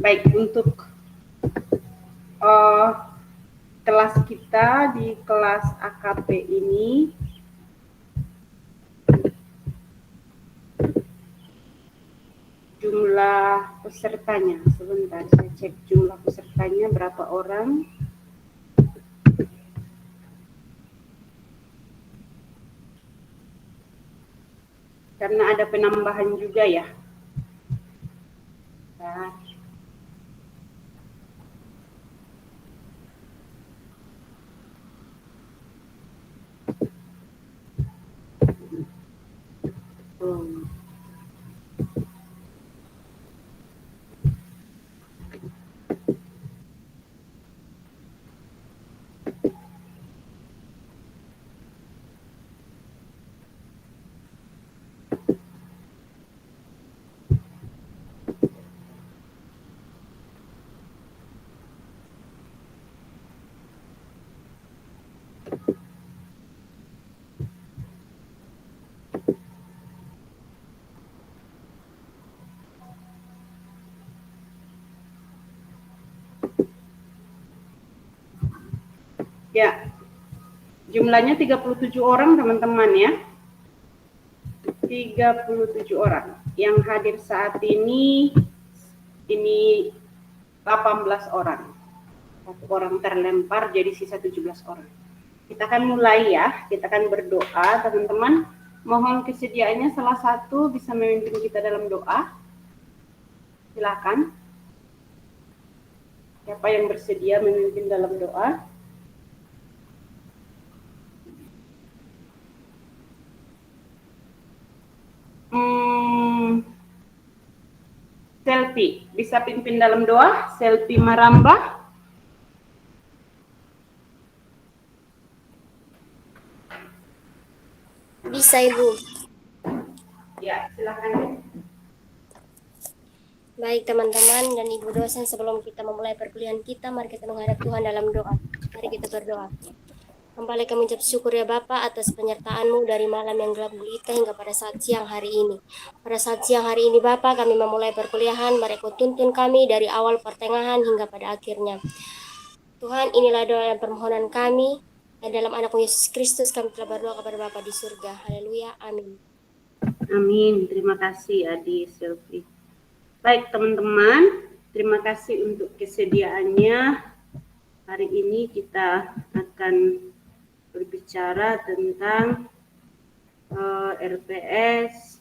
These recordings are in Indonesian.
Baik, untuk kelas kita di kelas AKP ini jumlah pesertanya, sebentar saya cek jumlah pesertanya berapa orang. Karena ada penambahan juga ya. Nah, ya, jumlahnya 37 orang teman-teman ya. 37 orang yang hadir saat ini 18 orang. Satu orang terlempar jadi sisa 17 orang. Kita akan mulai ya, kita akan berdoa teman-teman. Mohon kesediaannya salah satu bisa memimpin kita dalam doa. Silakan. Siapa yang bersedia memimpin dalam doa? Selfie, bisa pimpin dalam doa? Selfie Maramba. Bisa, Ibu. Ya, silakan. Baik teman-teman dan Ibu dosen, sebelum kita memulai perkuliahan kita, mari kita menghadap Tuhan dalam doa. Mari kita berdoa. Kembali kami ucap syukur ya Bapa atas penyertaan-Mu dari malam yang gelap gulita hingga pada saat siang hari ini. Pada saat siang hari ini Bapa, kami memulai perkuliahan, mari Kau tuntun kami dari awal pertengahan hingga pada akhirnya. Tuhan, inilah doa dan permohonan kami, dan dalam anak-Mu Yesus Kristus kami telah berdoa kepada Bapa di surga. Haleluya, amin. Amin, terima kasih Adi Selfie. Baik teman-teman, terima kasih untuk kesediaannya. Hari ini kita akan berbicara tentang RPS,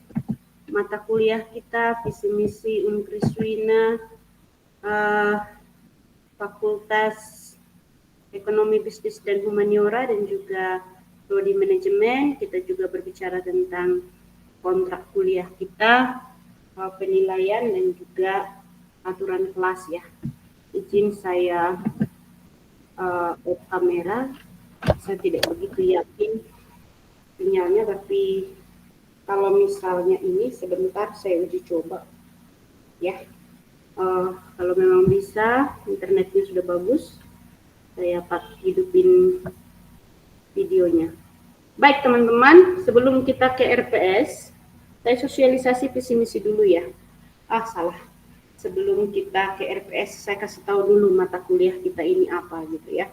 mata kuliah kita, visi misi Unkriswina, Fakultas Ekonomi, Bisnis, dan Humaniora, dan juga Prodi Manajemen. Kita juga berbicara tentang kontrak kuliah kita, penilaian, dan juga aturan kelas ya. Izin saya off kamera, saya tidak begitu yakin sinyalnya, tapi kalau misalnya ini sebentar saya uji coba ya. Kalau memang bisa, internetnya sudah bagus, saya hidupin videonya. Baik teman-teman, sebelum kita ke RPS, saya sosialisasi visi misi dulu ya. Salah. Sebelum kita ke RPS, saya kasih tahu dulu mata kuliah kita ini apa gitu ya.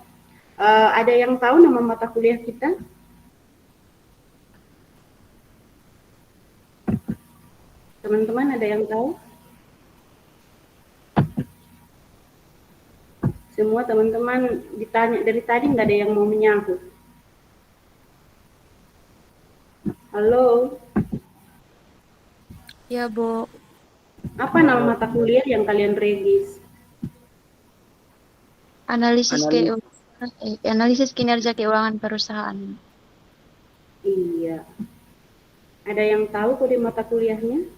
Ada yang tahu nama mata kuliah kita? Teman-teman ada yang tahu? Semua teman-teman ditanya dari tadi, nggak ada yang mau menyangkut. Halo? Ya, Bu. Apa nama mata kuliah yang kalian regis? Analisis kinerja keuangan perusahaan. Iya. Ada yang tahu kode mata kuliahnya?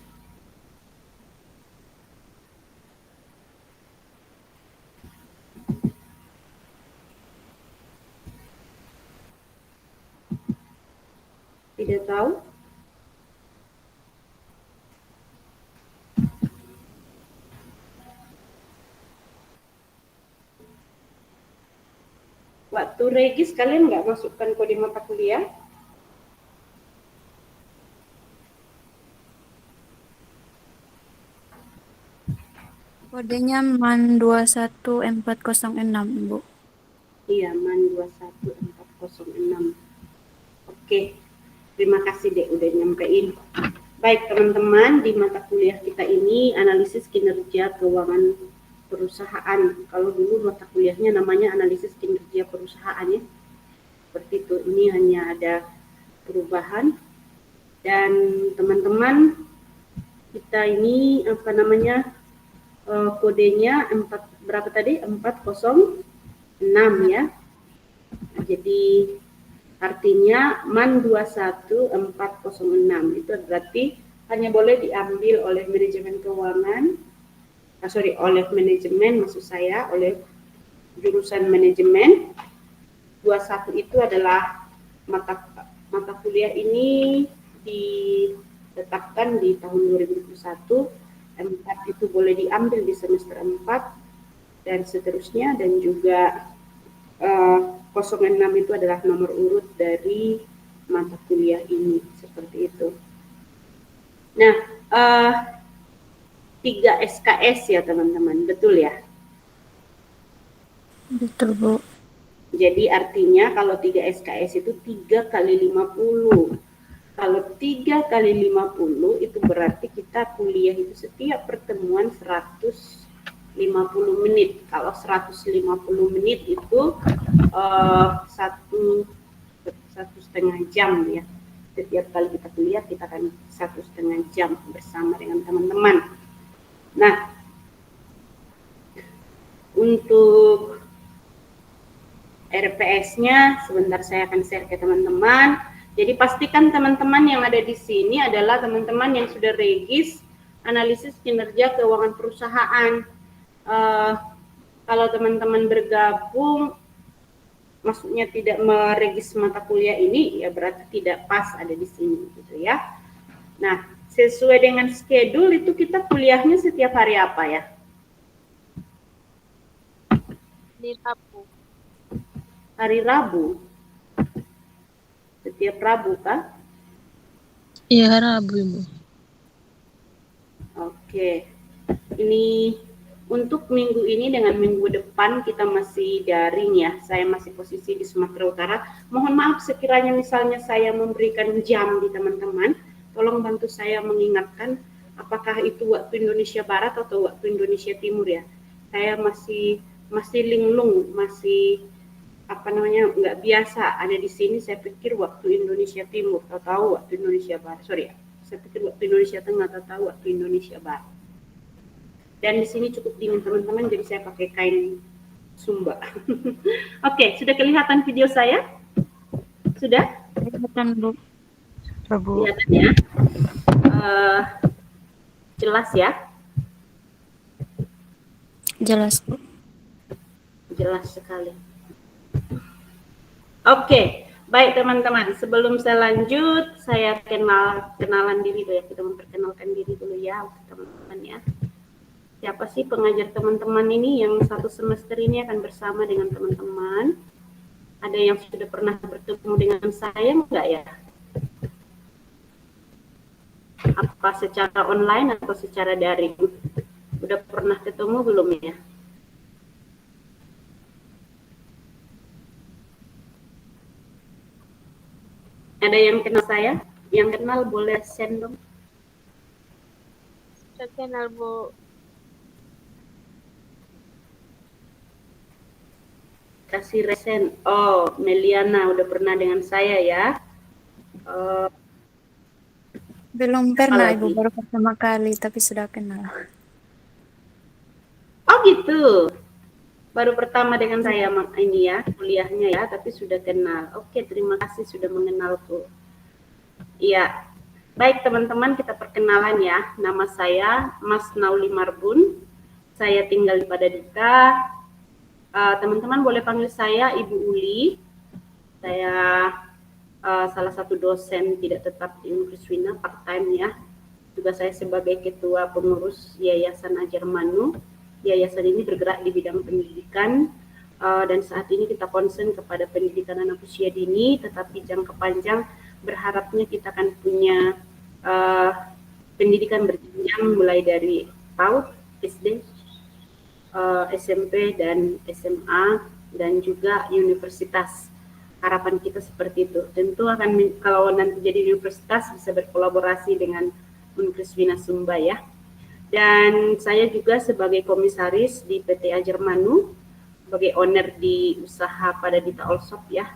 Tidak tahu? Waktu regis kalian nggak masukkan kode mata kuliah? Kodenya MAN 21406, Bu. Iya, MAN 21406. Oke, terima kasih Dek udah nyampein. Baik teman-teman, di mata kuliah kita ini analisis kinerja keuangan perusahaan. Kalau dulu mata kuliahnya namanya analisis kinerja perusahaan ya. Seperti itu, ini hanya ada perubahan. Dan teman-teman, kita ini apa namanya, kodenya berapa tadi? 406 ya. Nah, jadi artinya MAN 21406 itu berarti hanya boleh diambil oleh manajemen keuangan, oleh manajemen maksud saya, oleh jurusan manajemen. 21 itu adalah mata kuliah ini ditetapkan di tahun 2021. 4 itu boleh diambil di semester 4 dan seterusnya, dan juga 06 itu adalah nomor urut dari mata kuliah ini, seperti itu. Nah, 3 SKS ya teman-teman, betul ya? Betul, Bu. Jadi artinya kalau 3 SKS itu 3 kali 50. Kalau 3 kali 50 itu berarti kita kuliah itu setiap pertemuan 150 menit. Kalau 150 menit itu 1,5 jam ya. Setiap kali kita kuliah kita akan 1,5 jam bersama dengan teman-teman. Nah, untuk RPS-nya sebentar saya akan share ke teman-teman. Jadi pastikan teman-teman yang ada di sini adalah teman-teman yang sudah regis analisis kinerja keuangan perusahaan. Kalau teman-teman bergabung, maksudnya tidak meregis mata kuliah ini, ya berarti tidak pas ada di sini, gitu ya. Nah, sesuai dengan schedule itu kita kuliahnya setiap hari apa ya? Hari Rabu. Hari Rabu. Setiap Rabu kah? Iya, Rabu, Ibu. Oke. Ini untuk minggu ini dengan minggu depan kita masih daring ya. Saya masih posisi di Sumatera Utara. Mohon maaf sekiranya misalnya saya memberikan jam di teman-teman, tolong bantu saya mengingatkan apakah itu waktu Indonesia Barat atau waktu Indonesia Timur ya. Saya masih linglung, masih nggak biasa ada di sini. Saya pikir waktu Indonesia Timur, tahu waktu Indonesia Barat. Saya pikir waktu Indonesia Tengah, tahu waktu Indonesia Barat. Dan di sini cukup dingin teman-teman, jadi saya pakai kain Sumba. Oke, sudah kelihatan video saya? Sudah? Kelihatan, Bu. Kelihatan ya? Jelas ya? Jelas, Bu. Jelas sekali. Oke, baik teman-teman. Sebelum saya lanjut, saya kenalan diri dulu ya. Kita memperkenalkan diri dulu ya, teman-teman ya. Siapa sih pengajar teman-teman ini yang satu semester ini akan bersama dengan teman-teman? Ada yang sudah pernah bertemu dengan saya enggak ya? Apa secara online atau secara daring? Udah pernah ketemu belum ya? Ada yang kenal saya? Yang kenal boleh send dong. Saya kenal, Bu. Kasih resen. Oh, Meliana udah pernah dengan saya ya. Belum pernah, Apalagi? Ibu. Baru pertama kali, tapi sudah kenal. Oh gitu. Baru pertama dengan saya ini ya, kuliahnya ya, tapi sudah kenal. Oke, terima kasih sudah mengenalku. Iya. Baik teman-teman, kita perkenalan ya. Nama saya Mas Nauli Marbun. Saya tinggal di Padadika. Teman-teman boleh panggil saya Ibu Uli. Saya salah satu dosen tidak tetap di Universitas part-time ya. Juga saya sebagai ketua pengurus Yayasan Ajar Manu. Yayasan ini bergerak di bidang pendidikan dan saat ini kita concern kepada pendidikan anak usia dini, tetapi jangka panjang berharapnya kita akan punya pendidikan berjenjang mulai dari PAUD, SD, SMP dan SMA dan juga universitas. Harapan kita seperti itu. Tentu kalau nanti jadi universitas bisa berkolaborasi dengan Unkriswina Sumba ya. Dan saya juga sebagai komisaris di PT Ajar Manu, sebagai owner di usaha pada Dita Allshop ya.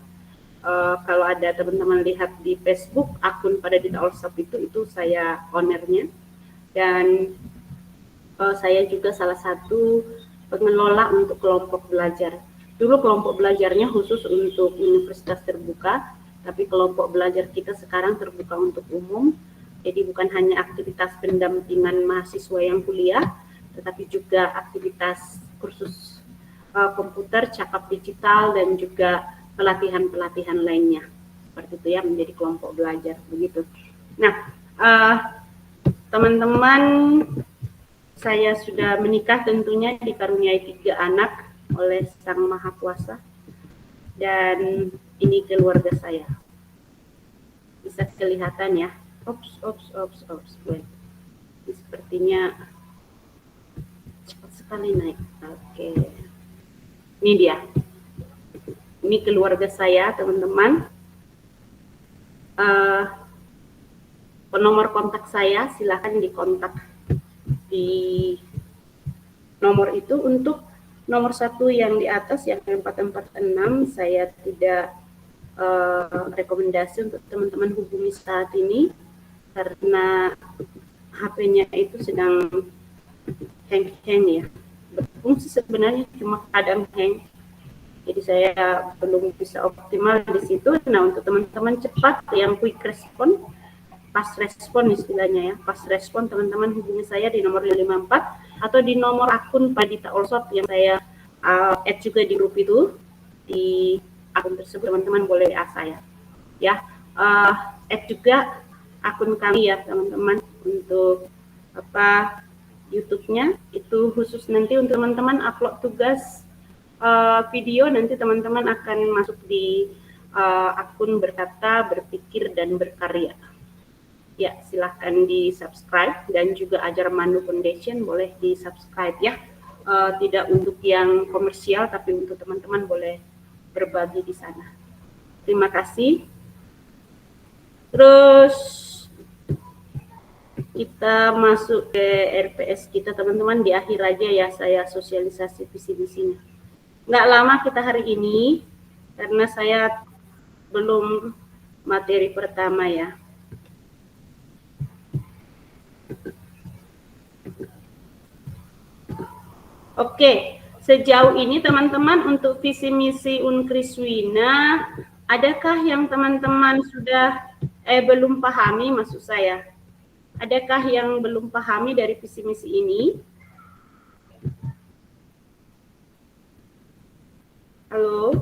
Kalau ada teman-teman lihat di Facebook akun pada Dita Allshop itu saya ownernya. Dan saya juga salah satu pengelola untuk kelompok belajar. Dulu kelompok belajarnya khusus untuk universitas terbuka, tapi kelompok belajar kita sekarang terbuka untuk umum. Jadi bukan hanya aktivitas pendampingan mahasiswa yang kuliah, tetapi juga aktivitas kursus komputer, cakap digital, dan juga pelatihan-pelatihan lainnya. Seperti itu ya, menjadi kelompok belajar begitu. Nah, teman-teman, saya sudah menikah tentunya dikaruniai 3 anak oleh Sang Maha Kuasa, dan ini keluarga saya. Bisa kelihatan ya. Ini sepertinya cepat sekali naik. Oke. Ini dia. Ini keluarga saya, teman-teman. Nomor kontak saya silakan dikontak di nomor itu. Untuk nomor 1 yang di atas yang 446 saya tidak rekomendasi untuk teman-teman hubungi saat ini karena HP-nya itu sedang hang ya. Berfungsi sebenarnya cuma kadang hang. Jadi saya belum bisa optimal di situ. Nah, untuk teman-teman cepat yang quick respon, fast respon istilahnya ya, fast respon, teman-teman hubungi saya di nomor 54 atau di nomor akun Padita Allshop yang saya add juga di grup itu. Di akun tersebut teman-teman boleh saya ya, add juga akun kami ya teman-teman untuk YouTube-nya itu khusus nanti untuk teman-teman upload tugas video, nanti teman-teman akan masuk di akun Berkata, Berpikir, dan Berkarya. Ya, silahkan di subscribe, dan juga Ajar Manu Foundation boleh di subscribe ya. Tidak untuk yang komersial, tapi untuk teman-teman boleh berbagi di sana. Terima kasih. Terus kita masuk ke RPS kita teman-teman, di akhir aja ya saya sosialisasi visi misinya. Nggak lama kita hari ini karena saya belum materi pertama ya. Oke, sejauh ini teman-teman untuk visi misi Unkriswina, adakah yang teman-teman sudah belum pahami, maksud saya? Adakah yang belum pahami dari visi misi ini? Halo?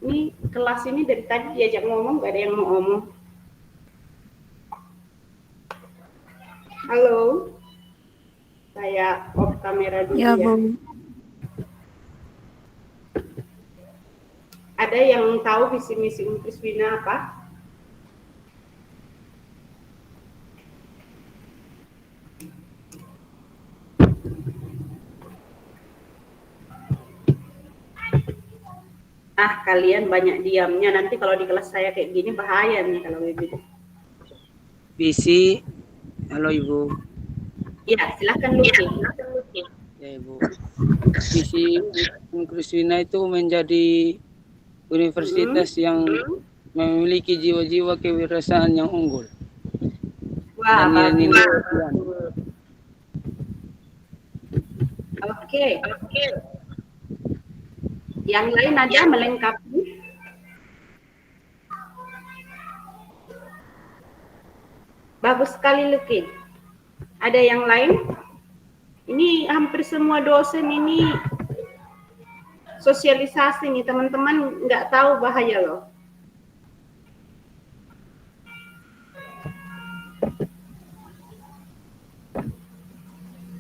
Ini kelas ini dari tadi diajak ngomong, gak ada yang mau ngomong. Halo? Saya off kamera dulu ya. Bu. Ada yang tahu visi misi Unkriswina apa? Kalian banyak diamnya, nanti kalau di kelas saya kayak gini bahaya nih kalau begitu. Visi, halo Ibu. Ya, silakan Luki. Ya Ibu. Visi Unkriswina itu menjadi universitas yang memiliki jiwa-jiwa kewirausahaan yang unggul. Wah, dan nilai Oke. Yang lain ada melengkapi? Bagus sekali Luki. Ada yang lain? Ini hampir semua dosen ini sosialisasi nih teman-teman, nggak tahu bahaya loh.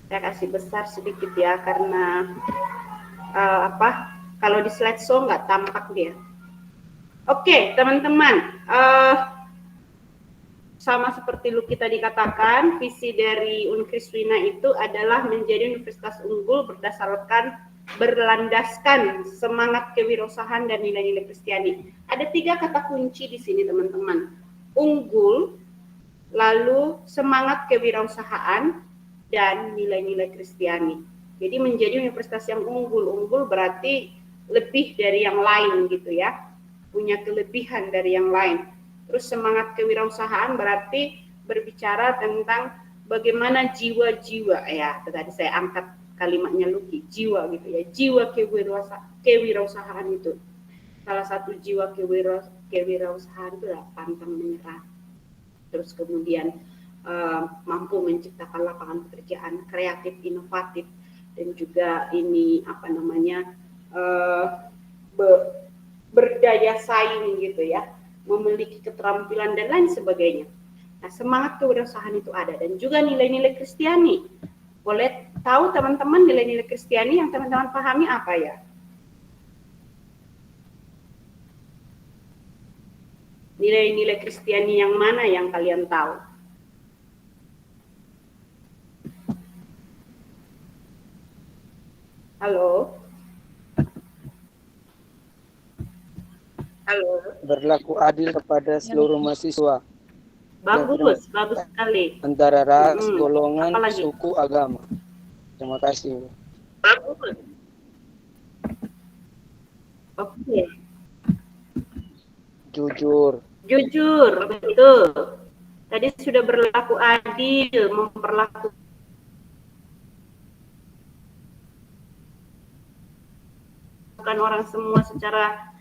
Saya kasih besar sedikit ya karena kalau di slideshow nggak tampak dia. Oke, teman-teman. sama seperti Luki tadi katakan, visi dari Unkriswina itu adalah menjadi universitas unggul berlandaskan semangat kewirausahaan dan nilai-nilai Kristiani. Ada 3 kata kunci di sini teman-teman. Unggul, lalu semangat kewirausahaan, dan nilai-nilai Kristiani. Jadi menjadi universitas yang unggul. Unggul berarti lebih dari yang lain gitu ya. Punya kelebihan dari yang lain. Terus semangat kewirausahaan berarti berbicara tentang bagaimana jiwa-jiwa ya. Tadi saya angkat kalimatnya Luki, jiwa gitu ya. Jiwa kewirausahaan itu. Salah satu jiwa kewirausahaan itu adalah pantang menyerah. Terus kemudian mampu menciptakan lapangan pekerjaan kreatif, inovatif, dan juga ini berdaya saing gitu ya. Memiliki keterampilan dan lain sebagainya. Nah, semangat kewirausahaan itu ada dan juga nilai-nilai Kristiani. Boleh tahu teman-teman nilai-nilai Kristiani yang teman-teman pahami apa ya? Nilai-nilai Kristiani yang mana yang kalian tahu? Halo? Halo? Berlaku adil kepada seluruh mahasiswa. Bagus sekali. Antara ras, Mm-mm. golongan, Apalagi? suku, agama. Terima kasih. Bagus. Oke. Jujur, Betul. Tadi sudah berlaku adil, memperlakukan orang semua secara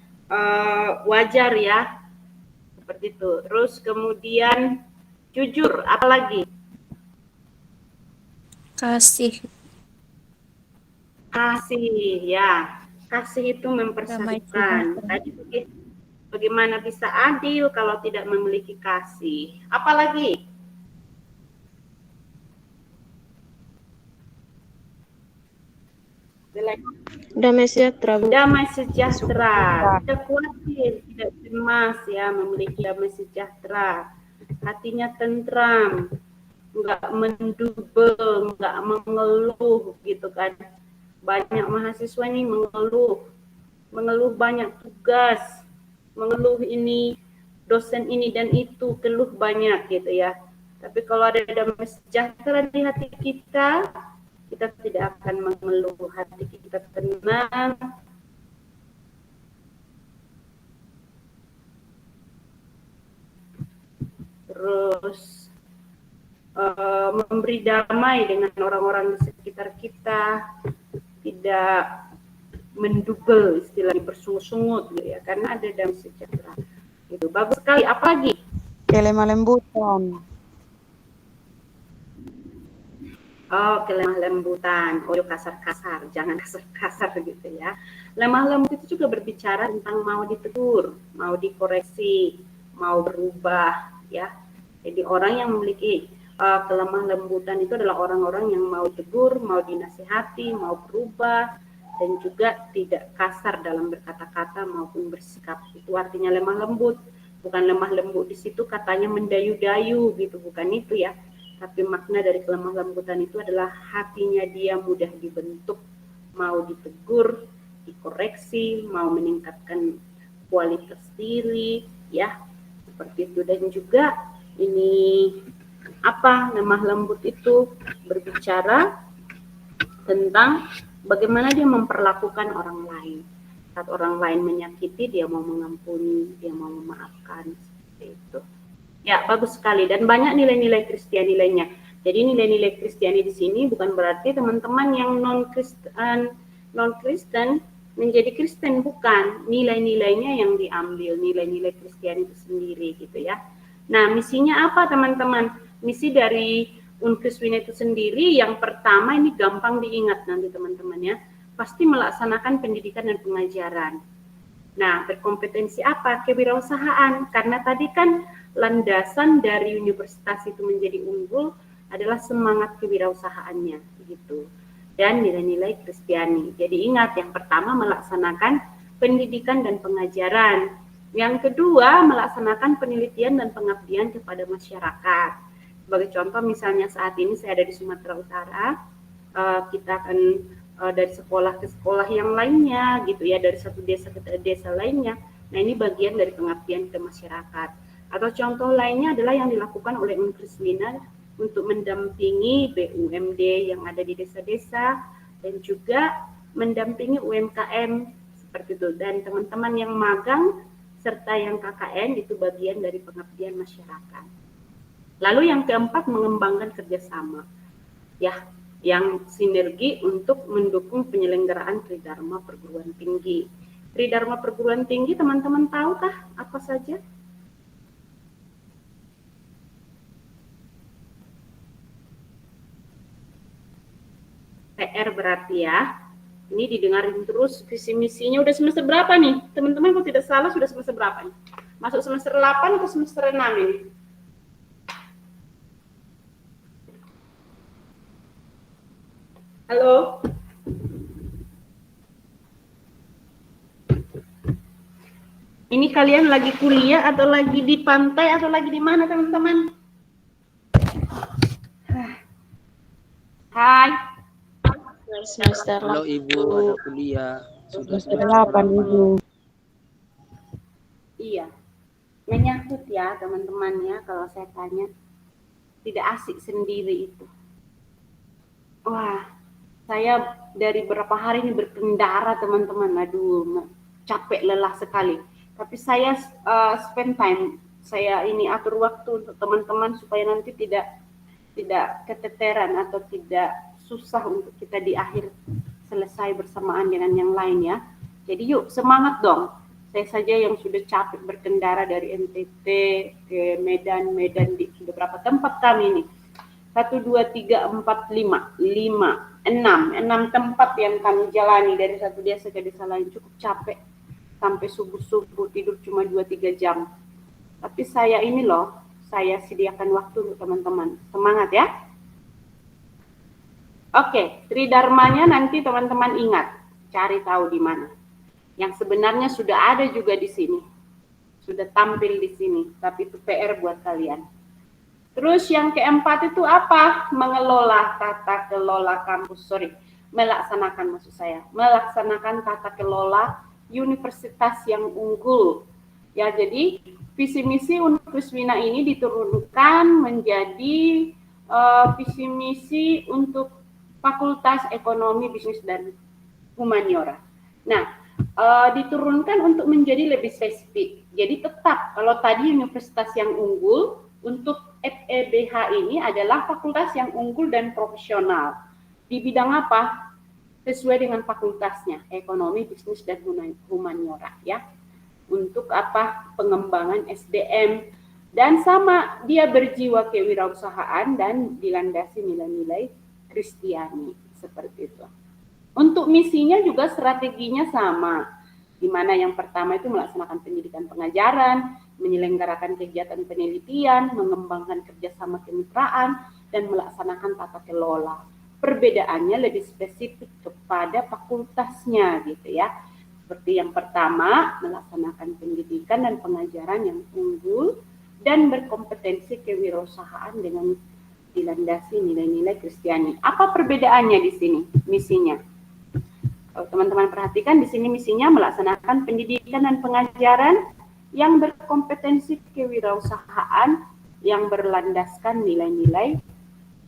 wajar ya, seperti itu. Terus kemudian jujur, apalagi? Kasih. Ya, kasih itu mempersatukan. Tadi bagaimana bisa adil kalau tidak memiliki kasih? Apalagi? Damai sejahtera, Bu. Damai sejahtera. Tidak khawatir, tidak cemas ya, memiliki damai sejahtera. Hatinya tentram, nggak mendubel, nggak mengeluh gitu kan. Banyak mahasiswa ini mengeluh banyak tugas, mengeluh ini dosen ini dan itu, keluh banyak gitu ya. Tapi kalau ada damai sejahtera di hati kita tidak akan mengeluh, hati kita tenang. Terus memberi damai dengan orang-orang di sekitar kita, tidak mendubel, istilahnya bersungut-sungut gitu ya, karena ada damai sejahtera. Itu bagus sekali. Apalagi? Kelemah lembutan. Oh, kelemah lembutan. Oh, kasar-kasar, jangan kasar-kasar gitu ya. Lemah lembut itu juga berbicara tentang mau ditegur, mau dikoreksi, mau berubah ya. Jadi orang yang memiliki kelemah lembutan itu adalah orang-orang yang mau tegur, mau dinasihati, mau berubah, dan juga tidak kasar dalam berkata-kata maupun bersikap. Itu artinya lemah lembut. Bukan lemah lembut di situ katanya mendayu-dayu gitu, bukan itu ya. Tapi makna dari kelemah lembutan itu adalah hatinya dia mudah dibentuk, mau ditegur, dikoreksi, mau meningkatkan kualitas diri, ya seperti itu. Dan juga ini lemah lembut itu berbicara tentang bagaimana dia memperlakukan orang lain. Saat orang lain menyakiti, dia mau mengampuni, dia mau memaafkan, seperti itu. Ya, bagus sekali. Dan banyak nilai-nilai Kristiani lainnya. Jadi nilai-nilai Kristiani di sini bukan berarti teman-teman yang non-Kristen menjadi Kristen, bukan. Nilai-nilainya yang diambil, nilai-nilai Kristiani itu sendiri gitu ya. Nah, misinya apa teman-teman? Misi dari Unkriswina itu sendiri yang pertama ini gampang diingat nanti teman-teman ya. Pasti melaksanakan pendidikan dan pengajaran. Nah, berkompetensi apa? Kewirausahaan. Karena tadi kan landasan dari universitas itu menjadi unggul adalah semangat kewirausahaannya gitu. Dan nilai-nilai Kristiani. Jadi ingat yang pertama melaksanakan pendidikan dan pengajaran. Yang kedua, melaksanakan penelitian dan pengabdian kepada masyarakat. Sebagai contoh, misalnya saat ini saya ada di Sumatera Utara, kita akan dari sekolah ke sekolah yang lainnya, gitu ya, dari satu desa ke desa lainnya. Nah, ini bagian dari pengabdian ke masyarakat. Atau contoh lainnya adalah yang dilakukan oleh Universitas Wina untuk mendampingi BUMD yang ada di desa-desa dan juga mendampingi UMKM seperti itu. Dan teman-teman yang magang serta yang KKN itu bagian dari pengabdian masyarakat. Lalu yang keempat, mengembangkan kerjasama, ya, yang sinergi untuk mendukung penyelenggaraan Tridharma perguruan tinggi. Tridharma perguruan tinggi teman-teman tahukah apa saja? PR berarti ya. Ini didengarin terus visi misinya. Udah semester berapa nih? Teman-teman kalau tidak salah sudah semester berapa nih? Masuk semester 8 atau semester 6 ini? Halo? Ini kalian lagi kuliah atau lagi di pantai atau lagi di mana teman-teman? Hai. Semester Halo Ibu, ada kuliah. Sudah Semester 8, Ibu. Iya. Menyangkut ya teman-teman ya, kalau saya tanya. Tidak asik sendiri itu. Wah, saya dari berapa hari ini berkendara teman-teman. Aduh, capek lelah sekali. Tapi saya spend time. Saya ini atur waktu untuk teman-teman supaya nanti tidak keteteran atau tidak susah untuk kita di akhir selesai bersamaan dengan yang lain ya. Jadi yuk semangat dong. Saya saja yang sudah capek berkendara dari NTT ke Medan di sudah berapa tempat kami ini? 1, 2, 3, 4, 5, 6 tempat yang kami jalani dari satu desa ke desa lain. Cukup capek sampai subuh tidur cuma 2-3 jam. Tapi saya ini loh, saya sediakan waktu untuk teman-teman. Semangat ya. Oke, Tridharmanya nanti teman-teman ingat, cari tahu di mana. Yang sebenarnya sudah ada juga di sini. Sudah tampil di sini, tapi itu PR buat kalian. Terus yang keempat itu apa? Mengelola tata kelola kampus, melaksanakan tata kelola universitas yang unggul. Ya, jadi visi misi Universitas Wina ini diturunkan menjadi visi misi untuk Fakultas Ekonomi, Bisnis dan Humaniora. Nah, diturunkan untuk menjadi lebih spesifik. Jadi tetap kalau tadi universitas yang unggul, untuk FEBH ini adalah fakultas yang unggul dan profesional. Di bidang apa? Sesuai dengan fakultasnya, Ekonomi, Bisnis dan Humaniora ya. Untuk apa? Pengembangan SDM. Dan sama dia berjiwa kewirausahaan dan dilandasi nilai-nilai Kristiani seperti itu. Untuk misinya juga strateginya sama, di mana yang pertama itu melaksanakan pendidikan pengajaran, menyelenggarakan kegiatan penelitian, mengembangkan kerjasama kemitraan, dan melaksanakan tata kelola. Perbedaannya lebih spesifik kepada fakultasnya gitu ya. Seperti yang pertama, melaksanakan pendidikan dan pengajaran yang unggul dan berkompetensi kewirausahaan dengan dilandasi nilai-nilai Kristiani. Apa perbedaannya di sini misinya? Kalau teman-teman perhatikan di sini misinya melaksanakan pendidikan dan pengajaran yang berkompetensi kewirausahaan yang berlandaskan nilai-nilai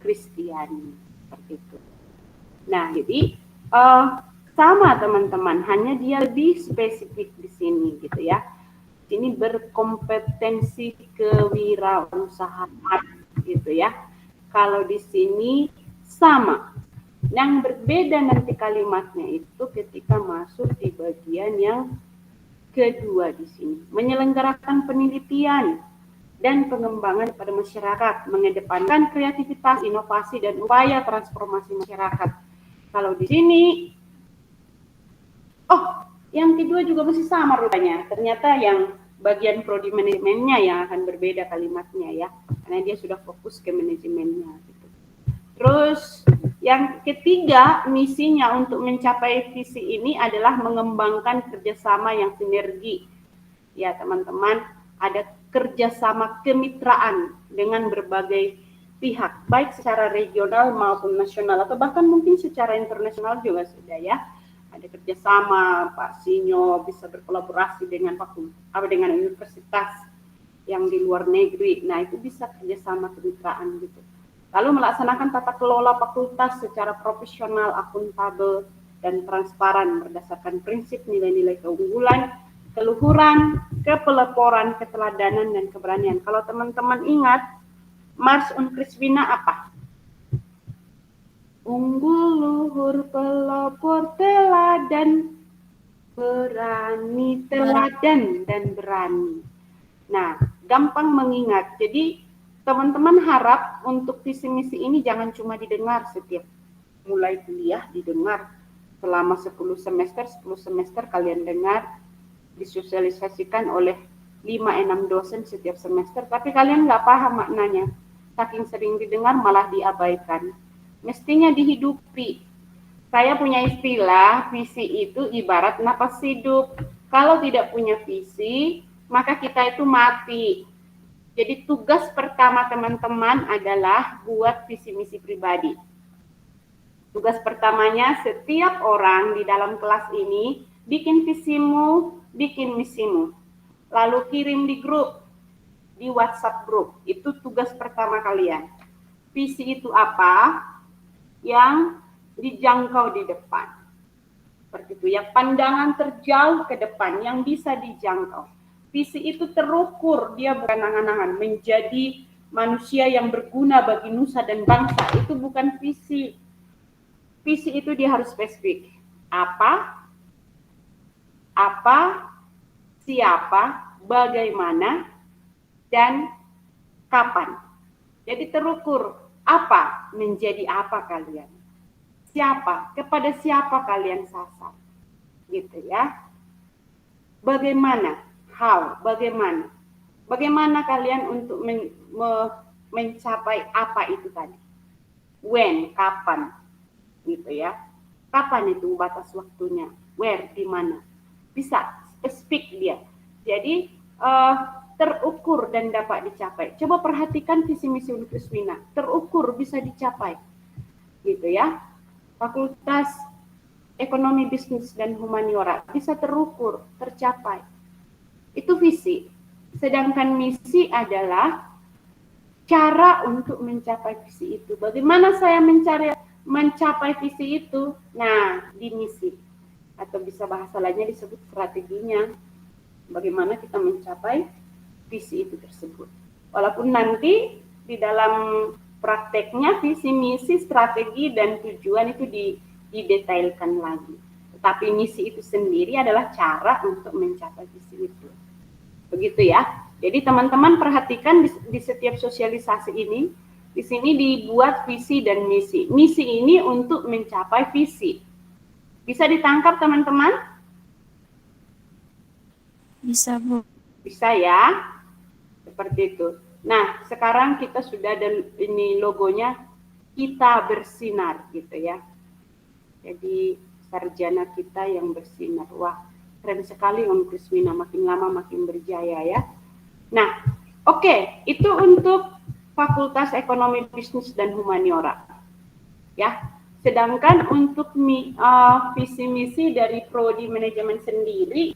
Kristiani seperti itu. Nah, jadi sama teman-teman, hanya dia lebih spesifik di sini gitu ya. Ini berkompetensi kewirausahaan gitu ya. Kalau di sini sama. Yang berbeda nanti kalimatnya itu ketika masuk di bagian yang kedua di sini. Menyelenggarakan penelitian dan pengembangan pada masyarakat, mengedepankan kreativitas, inovasi, dan upaya transformasi masyarakat. Kalau di sini, yang kedua juga masih sama rupanya. Ternyata yang bagian prodi manajemennya yang akan berbeda kalimatnya ya, karena dia sudah fokus ke manajemennya. Gitu. Terus yang ketiga, misinya untuk mencapai visi ini adalah mengembangkan kerjasama yang sinergi ya teman-teman, ada kerjasama kemitraan dengan berbagai pihak, baik secara regional maupun nasional atau bahkan mungkin secara internasional juga sudah ya. Ada kerjasama, Pak Sinyo bisa berkolaborasi dengan dengan universitas yang di luar negeri. Nah, itu bisa kerjasama kemitraan gitu. Lalu melaksanakan tata kelola fakultas secara profesional, akuntabel, dan transparan berdasarkan prinsip nilai-nilai keunggulan, keluhuran, kepeleporan, keteladanan, dan keberanian. Kalau teman-teman ingat, Mars Unkriswina apa? Unggul, luhur, pelopor, teladan, berani, teladan, dan berani. Nah, gampang mengingat. Jadi, teman-teman harap untuk visi misi ini jangan cuma didengar setiap mulai kuliah, didengar selama 10 semester kalian dengar, disosialisasikan oleh 5-6 dosen setiap semester, tapi kalian nggak paham maknanya. Saking sering didengar malah diabaikan. Mestinya dihidupi. Saya punya istilah, visi itu ibarat napas hidup. Kalau tidak punya visi, maka kita itu mati. Jadi tugas pertama teman-teman adalah buat visi misi pribadi. Tugas pertamanya setiap orang di dalam kelas ini, bikin visimu, bikin misimu. Lalu kirim di grup, di WhatsApp grup. Itu tugas pertama kalian. Visi itu apa? Yang dijangkau di depan. Seperti itu, yang pandangan terjauh ke depan, yang bisa dijangkau. Visi itu terukur, dia bukan angan-angan. Menjadi manusia yang berguna bagi nusa dan bangsa, itu bukan visi. Visi itu dia harus spesifik. Apa, siapa, bagaimana, dan kapan. Jadi terukur. Apa menjadi apa kalian? Siapa? Kepada siapa kalian sasar? Gitu ya. Bagaimana? How? Bagaimana? Bagaimana kalian untuk mencapai apa itu tadi? When? Kapan? Gitu ya. Kapan itu batas waktunya? Where? Di mana? Bisa spesifik dia. Jadi terukur dan dapat dicapai. Coba perhatikan visi misi Unkriswina, terukur, bisa dicapai, gitu ya. Fakultas Ekonomi, Bisnis, dan Humaniora bisa terukur, tercapai. Itu visi. Sedangkan misi adalah cara untuk mencapai visi itu. Bagaimana saya mencapai visi itu? Nah, di misi. Atau bisa bahasa lainnya disebut strateginya. Bagaimana kita mencapai visi itu tersebut. Walaupun nanti di dalam prakteknya visi, misi, strategi, dan tujuan itu didetailkan lagi. Tetapi misi itu sendiri adalah cara untuk mencapai visi itu. Begitu ya. Jadi teman-teman perhatikan di setiap sosialisasi ini, di sini dibuat visi dan misi. Misi ini untuk mencapai visi. Bisa ditangkap teman-teman? Bisa, Bu. Bisa ya. Seperti itu. Nah, sekarang kita sudah ada ini logonya, kita bersinar gitu ya. Jadi sarjana kita yang bersinar. Wah, keren sekali Unkriswina, makin lama makin berjaya ya. Nah, oke, itu untuk Fakultas Ekonomi, Bisnis, dan Humaniora. Ya. Sedangkan untuk visi misi dari prodi manajemen sendiri,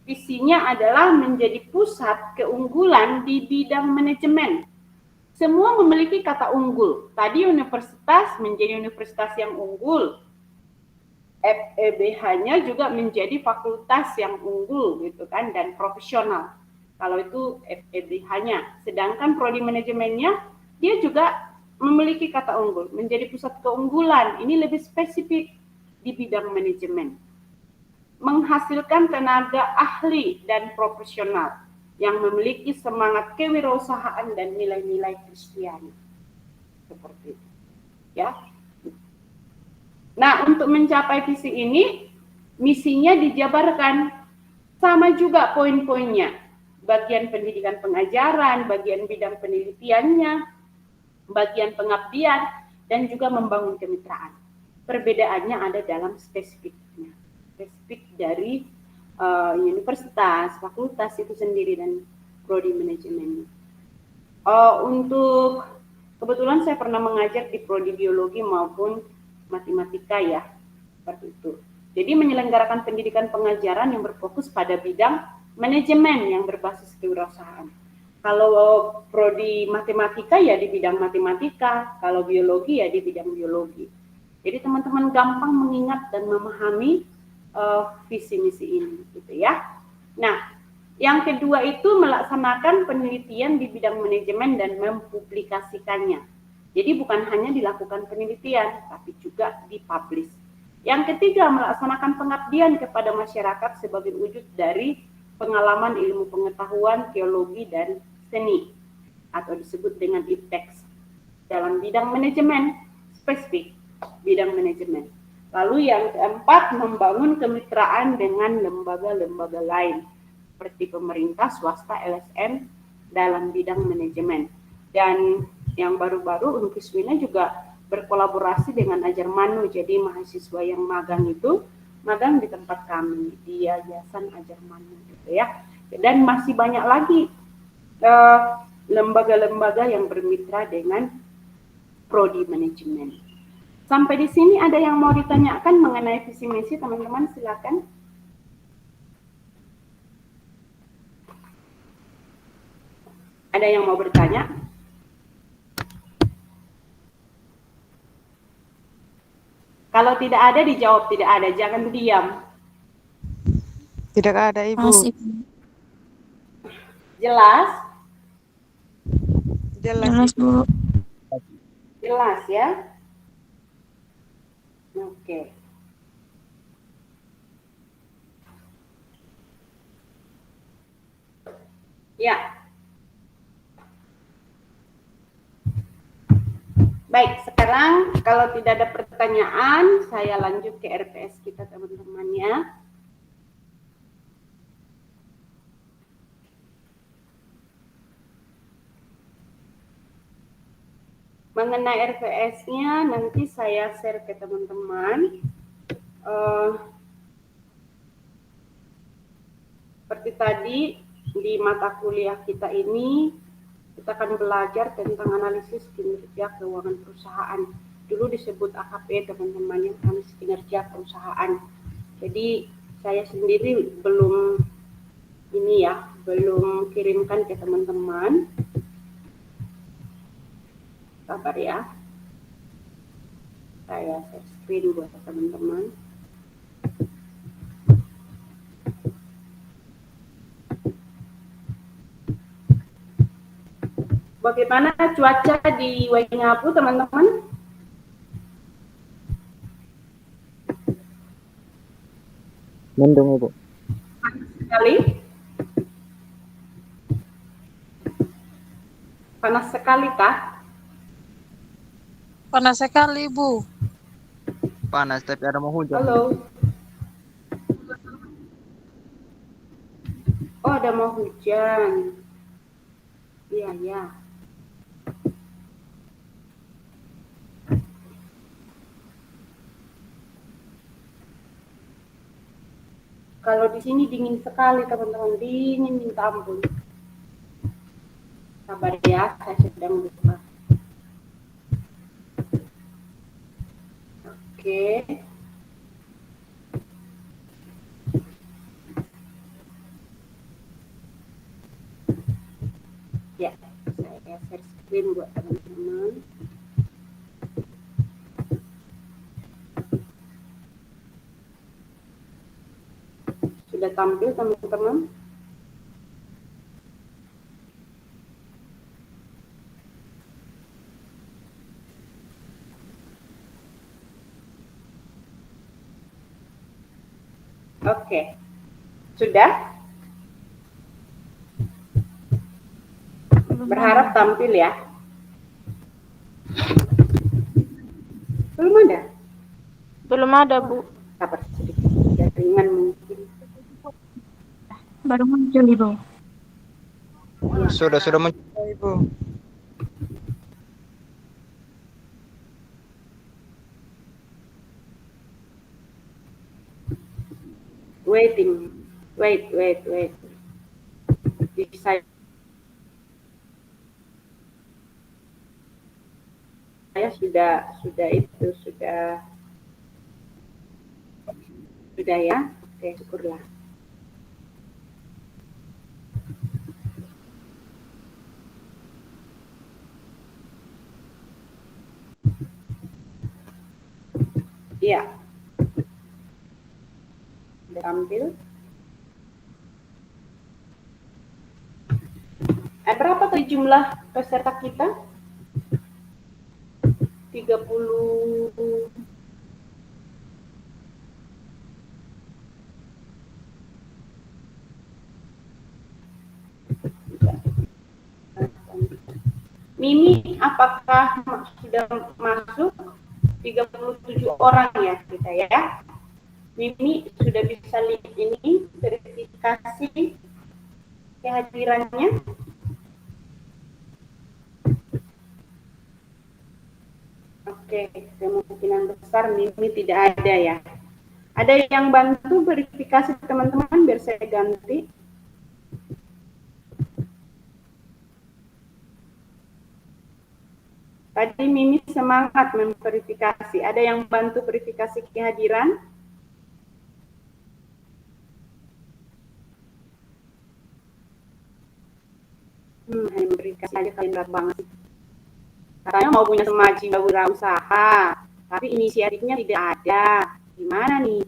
visinya adalah menjadi pusat keunggulan di bidang manajemen. Semua memiliki kata unggul. Tadi universitas menjadi universitas yang unggul. FEBH-nya juga menjadi fakultas yang unggul gitu kan, dan profesional. Kalau itu FEBH-nya. Sedangkan prodi manajemennya dia juga memiliki kata unggul, menjadi pusat keunggulan. Ini lebih spesifik di bidang manajemen. Menghasilkan tenaga ahli dan profesional yang memiliki semangat kewirausahaan dan nilai-nilai Kristiani. Seperti itu. Ya. Nah, untuk mencapai visi ini, misinya dijabarkan sama juga poin-poinnya. Bagian pendidikan pengajaran, bagian bidang penelitiannya, bagian pengabdian, dan juga membangun kemitraan. Perbedaannya ada dalam spesifiknya. Spesifik dari universitas, fakultas itu sendiri dan prodi manajemen. Untuk kebetulan saya pernah mengajar di prodi biologi maupun matematika ya, seperti itu. Jadi menyelenggarakan pendidikan pengajaran yang berfokus pada bidang manajemen yang berbasis kewirausahaan. Kalau prodi matematika ya di bidang matematika, kalau biologi ya di bidang biologi. Jadi teman-teman gampang mengingat dan memahami visi misi ini, gitu ya. Nah, yang kedua itu melaksanakan penelitian di bidang manajemen dan mempublikasikannya. Jadi bukan hanya dilakukan penelitian, tapi juga dipublish. Yang ketiga, melaksanakan pengabdian kepada masyarakat sebagai wujud dari pengalaman ilmu pengetahuan, teologi, dan seni, atau disebut dengan IPTEX, dalam bidang manajemen, spesifik bidang manajemen. Lalu yang keempat, membangun kemitraan dengan lembaga-lembaga lain, seperti pemerintah, swasta, LSM, dalam bidang manajemen. Dan yang baru-baru Unkiswina juga berkolaborasi dengan Ajarmanu, jadi mahasiswa yang magang itu magang di tempat kami di Yayasan Ajarmanu, gitu ya. Dan masih banyak lagi lembaga-lembaga yang bermitra dengan prodi manajemen. Sampai di sini ada yang mau ditanyakan mengenai visi misi, teman-teman silakan. Ada yang mau bertanya? Kalau tidak ada, dijawab tidak ada, jangan diam. Tidak ada, Ibu. Masih. Jelas? Jelas, Bu. Jelas ya? Oke. Ya. Baik, sekarang kalau tidak ada pertanyaan, saya lanjut ke RPS kita, teman-teman ya. Mengenai RPS-nya nanti saya share ke teman-teman. Seperti tadi di mata kuliah kita ini, kita akan belajar tentang analisis kinerja keuangan perusahaan. Dulu disebut AKP, teman-teman, yang analisis kinerja perusahaan. Jadi saya sendiri belum kirimkan ke teman-teman. Sabar ya. Saya share screen buat teman-teman. Bagaimana cuaca di Waingapu, teman-teman? Mendung, Ibu. Panas sekali. Panas sekali kah? Panas sekali, Bu. Panas tapi ada mau hujan. Halo. Oh, ada mau hujan. Iya, ya. Kalau di sini dingin sekali, teman-teman. Dingin minta ampun. Sabar ya, saya sedang buka. Oke. Ya, saya share screen buat teman-teman. Sudah tampil, teman-teman? Oke. Sudah? Berharap tampil ya. Belum ada? Belum ada, Bu. Sabar sedikit. Jaringan mungkin. Baru muncul, Ibu. Sudah muncul, Ibu. Wait. Saya sudah ya. Oke, syukurlah. Iya. Sudah tampil. Berapa tadi jumlah peserta kita? 30. Mimi, apakah sudah masuk 37 orang ya kita ya? Mimi sudah bisa lihat ini verifikasi kehadirannya? Oke, kemungkinan besar Mimi tidak ada ya. Ada yang bantu verifikasi teman-teman biar saya ganti? Tadi Mimi semangat memverifikasi. Ada yang bantu verifikasi kehadiran? Hanya verifikasi aja kalian berat banget. Katanya mau punya semaji wirausaha, tapi inisiatifnya tidak ada. Gimana nih?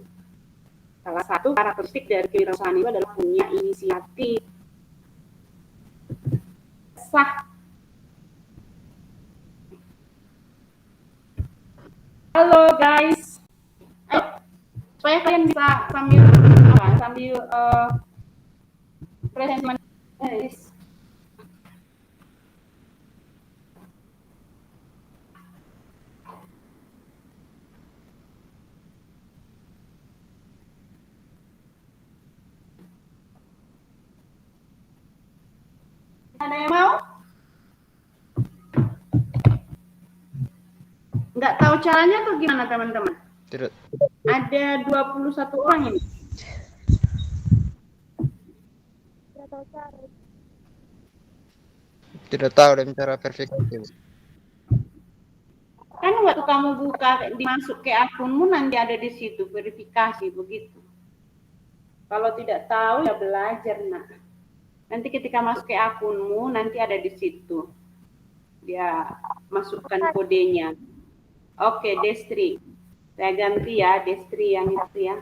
Salah satu karakteristik dari kewirausahaan itu adalah punya inisiatif. Sah. Halo guys, ayo supaya kalian bisa sambil presentasi. Ada yang mau? Nggak tahu caranya atau gimana teman-teman? Tidak. Ada 21 orang ini. Tidak tahu dan cara verifikasi. Kan waktu kamu buka, dimasuk ke akunmu nanti ada di situ verifikasi begitu. Kalau tidak tahu ya belajar nak. Nanti ketika masuk ke akunmu nanti ada di situ. Dia masukkan kodenya. Oke, Destri. Saya ganti ya, Destri yang itu ya.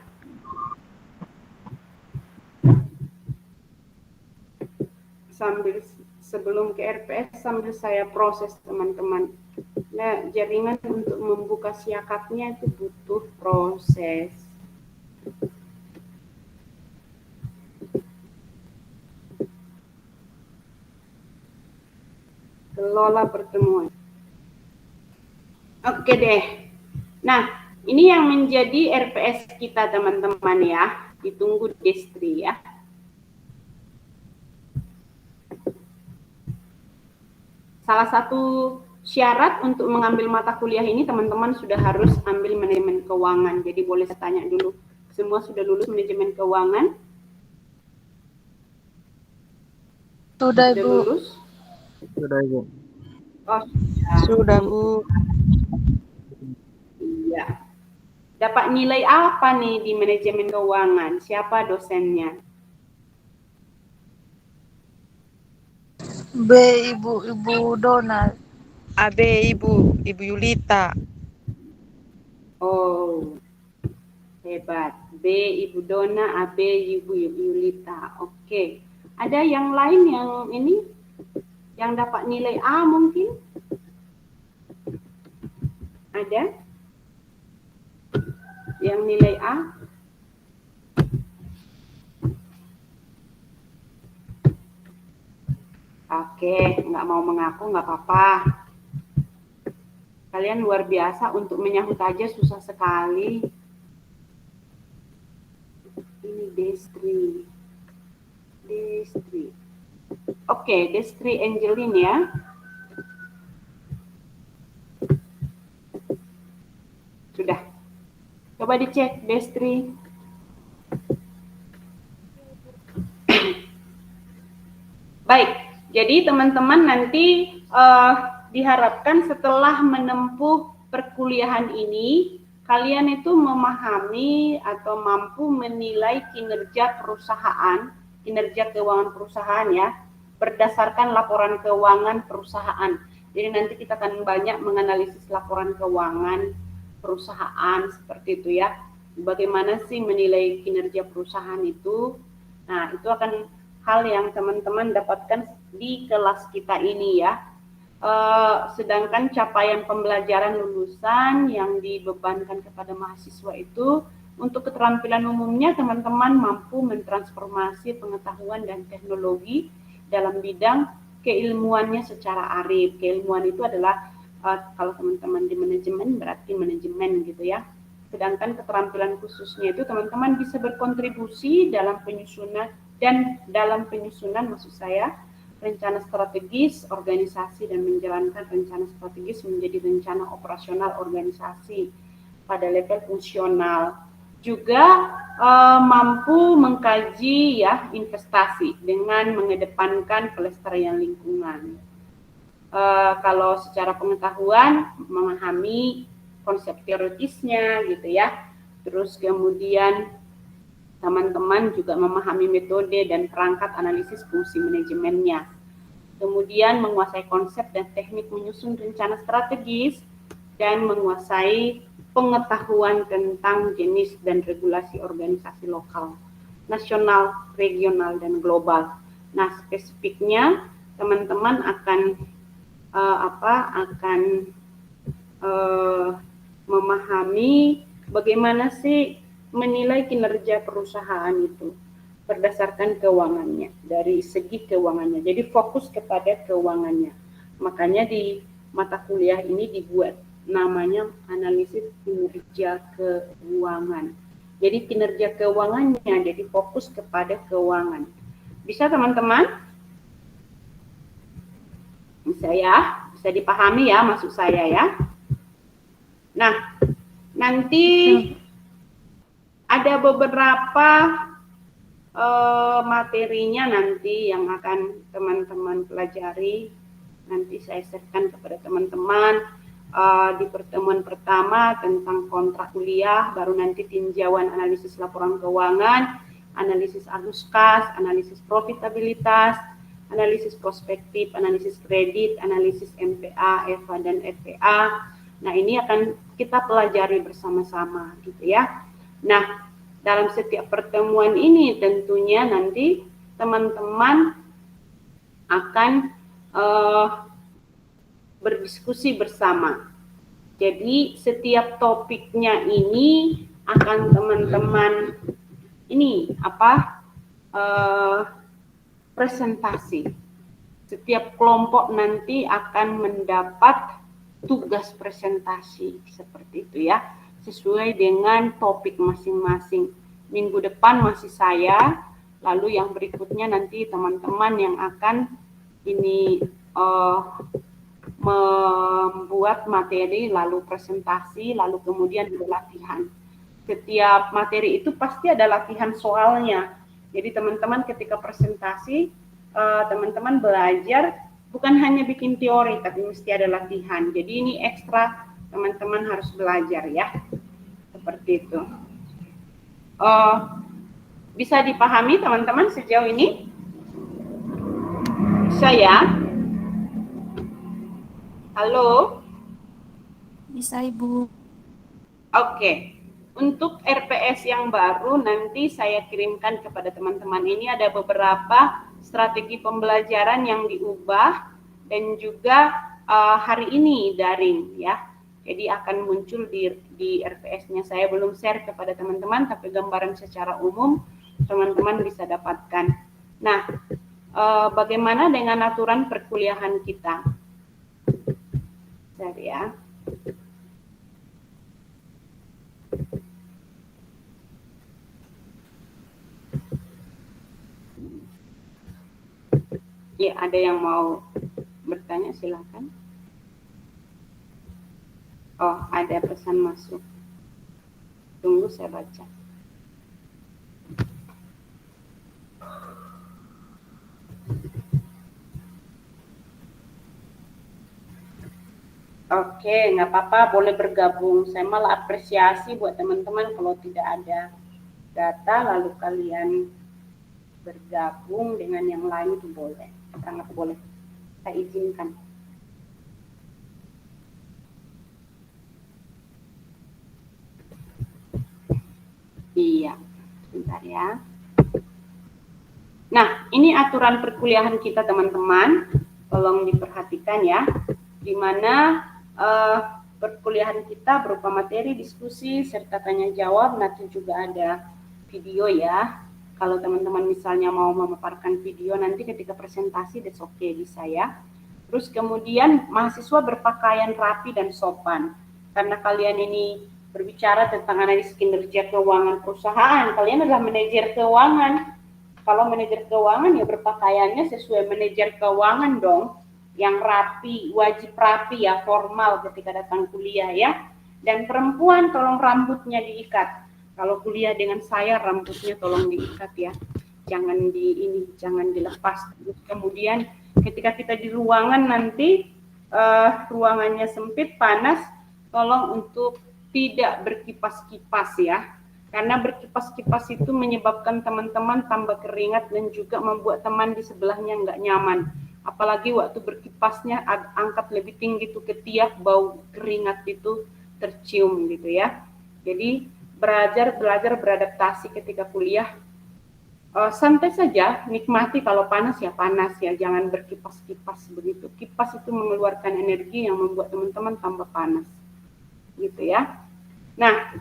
Sebelum ke RPS sambil saya proses teman-teman. Nah, jaringan untuk membuka siakapnya itu butuh proses. Kelola pertemuan. Oke deh. Nah, ini yang menjadi RPS kita teman-teman ya. Ditunggu Destri ya. Salah satu syarat untuk mengambil mata kuliah ini teman-teman sudah harus ambil manajemen keuangan. Jadi boleh saya tanya dulu, semua sudah lulus manajemen keuangan? Sudah, Bu. Lulus? Sudah, Ibu. Oh, Sudah, Bu. Iya. Dapat nilai apa nih di manajemen keuangan? Siapa dosennya? B, Ibu Dona. AB, Ibu Yulita. Oh, hebat. B, Ibu Dona, AB, Ibu Yulita. Oke. Ada yang lain yang ini? Yang dapat nilai A mungkin? Ada? Yang nilai A? Oke, nggak mau mengaku nggak apa-apa. Kalian luar biasa, untuk menyahut aja susah sekali. Ini Destri. Oke, Destri Angelin ya. Sudah. Coba dicek Destri. Baik, jadi teman-teman nanti diharapkan setelah menempuh perkuliahan ini, kalian itu memahami atau mampu menilai kinerja perusahaan, kinerja keuangan perusahaan ya, berdasarkan laporan keuangan perusahaan. Jadi nanti kita akan banyak menganalisis laporan keuangan perusahaan seperti itu ya. Bagaimana sih menilai kinerja perusahaan itu? Nah, itu akan hal yang teman-teman dapatkan di kelas kita ini ya. Sedangkan capaian pembelajaran lulusan yang dibebankan kepada mahasiswa itu untuk keterampilan umumnya teman-teman mampu mentransformasi pengetahuan dan teknologi dalam bidang keilmuannya secara arif. Keilmuan itu adalah kalau teman-teman di manajemen berarti manajemen gitu ya. Sedangkan keterampilan khususnya itu teman-teman bisa berkontribusi dalam penyusunan maksud saya rencana strategis organisasi dan menjalankan rencana strategis menjadi rencana operasional organisasi pada level fungsional. Juga mampu mengkaji ya investasi dengan mengedepankan pelestarian lingkungan. Kalau secara pengetahuan memahami konsep teoritisnya gitu ya. Terus kemudian teman-teman juga memahami metode dan perangkat analisis fungsi manajemennya. Kemudian menguasai konsep dan teknik menyusun rencana strategis dan menguasai pengetahuan tentang jenis dan regulasi organisasi lokal, nasional, regional, dan global. Nah, spesifiknya teman-teman akan memahami bagaimana sih menilai kinerja perusahaan itu berdasarkan keuangannya, dari segi keuangannya. Jadi fokus kepada keuangannya. Makanya di mata kuliah ini dibuat namanya analisis kinerja keuangan. Jadi kinerja keuangannya jadi fokus kepada keuangan. Bisa teman-teman? Bisa ya? Bisa dipahami ya maksud saya ya? Nah, nanti ada beberapa materinya nanti yang akan teman-teman pelajari. Nanti saya share-kan kepada teman-teman di pertemuan pertama tentang kontrak kuliah, baru nanti tinjauan analisis laporan keuangan, analisis arus kas, analisis profitabilitas, analisis prospektif, analisis kredit, analisis MPA, EVA, dan FPA. Nah, ini akan kita pelajari bersama-sama gitu ya. Nah, dalam setiap pertemuan ini tentunya nanti teman-teman akan berdiskusi bersama. Jadi setiap topiknya ini akan teman-teman presentasi. Setiap kelompok nanti akan mendapat tugas presentasi seperti itu ya, sesuai dengan topik masing-masing. Minggu depan masih saya, lalu yang berikutnya nanti teman-teman yang akan membuat materi, lalu presentasi, lalu kemudian latihan. Setiap materi itu pasti ada latihan soalnya. Jadi teman-teman ketika presentasi, teman-teman belajar bukan hanya bikin teori, tapi mesti ada latihan. Jadi ini ekstra, teman-teman harus belajar ya. Seperti itu. Bisa dipahami teman-teman sejauh ini? Bisa ya? Halo? Bisa, Ibu. Oke. Untuk RPS yang baru nanti saya kirimkan kepada teman-teman. Ini ada beberapa strategi pembelajaran yang diubah dan juga hari ini daring ya. Jadi akan muncul di RPS-nya. Saya belum share kepada teman-teman, tapi gambaran secara umum teman-teman bisa dapatkan. Nah, bagaimana dengan aturan perkuliahan kita? Share ya. Ya, ada yang mau bertanya, silakan. Oh, ada pesan masuk. Tunggu saya baca. Oke, nggak apa-apa, boleh bergabung. Saya malah apresiasi buat teman-teman kalau tidak ada data lalu kalian bergabung dengan yang lain itu boleh, sangat boleh. Saya izinkan. Iya, sebentar ya. Nah, ini aturan perkuliahan kita teman-teman, tolong diperhatikan ya, di mana perkuliahan kita berupa materi, diskusi, serta tanya jawab, nanti juga ada video ya. Kalau teman-teman misalnya mau memaparkan video nanti ketika presentasi, that's okay, bisa ya. Terus kemudian mahasiswa berpakaian rapi dan sopan. Karena kalian ini berbicara tentang analisis kinerja keuangan perusahaan, kalian adalah manajer keuangan. Kalau manajer keuangan ya berpakaiannya sesuai manajer keuangan dong, yang rapi, wajib rapi ya, formal ketika datang kuliah ya. Dan perempuan tolong rambutnya diikat. Kalau kuliah dengan saya rambutnya tolong diikat ya, jangan jangan dilepas. Terus kemudian ketika kita di ruangan nanti ruangannya sempit, panas, tolong untuk tidak berkipas-kipas ya. Karena berkipas-kipas itu menyebabkan teman-teman tambah keringat dan juga membuat teman di sebelahnya nggak nyaman. Apalagi waktu berkipasnya angkat lebih tinggi tuh ketiak, bau keringat itu tercium gitu ya. Jadi belajar beradaptasi ketika kuliah. Santai saja, nikmati kalau panas ya, jangan berkipas-kipas begitu. Kipas itu mengeluarkan energi yang membuat teman-teman tambah panas. Gitu ya. Nah,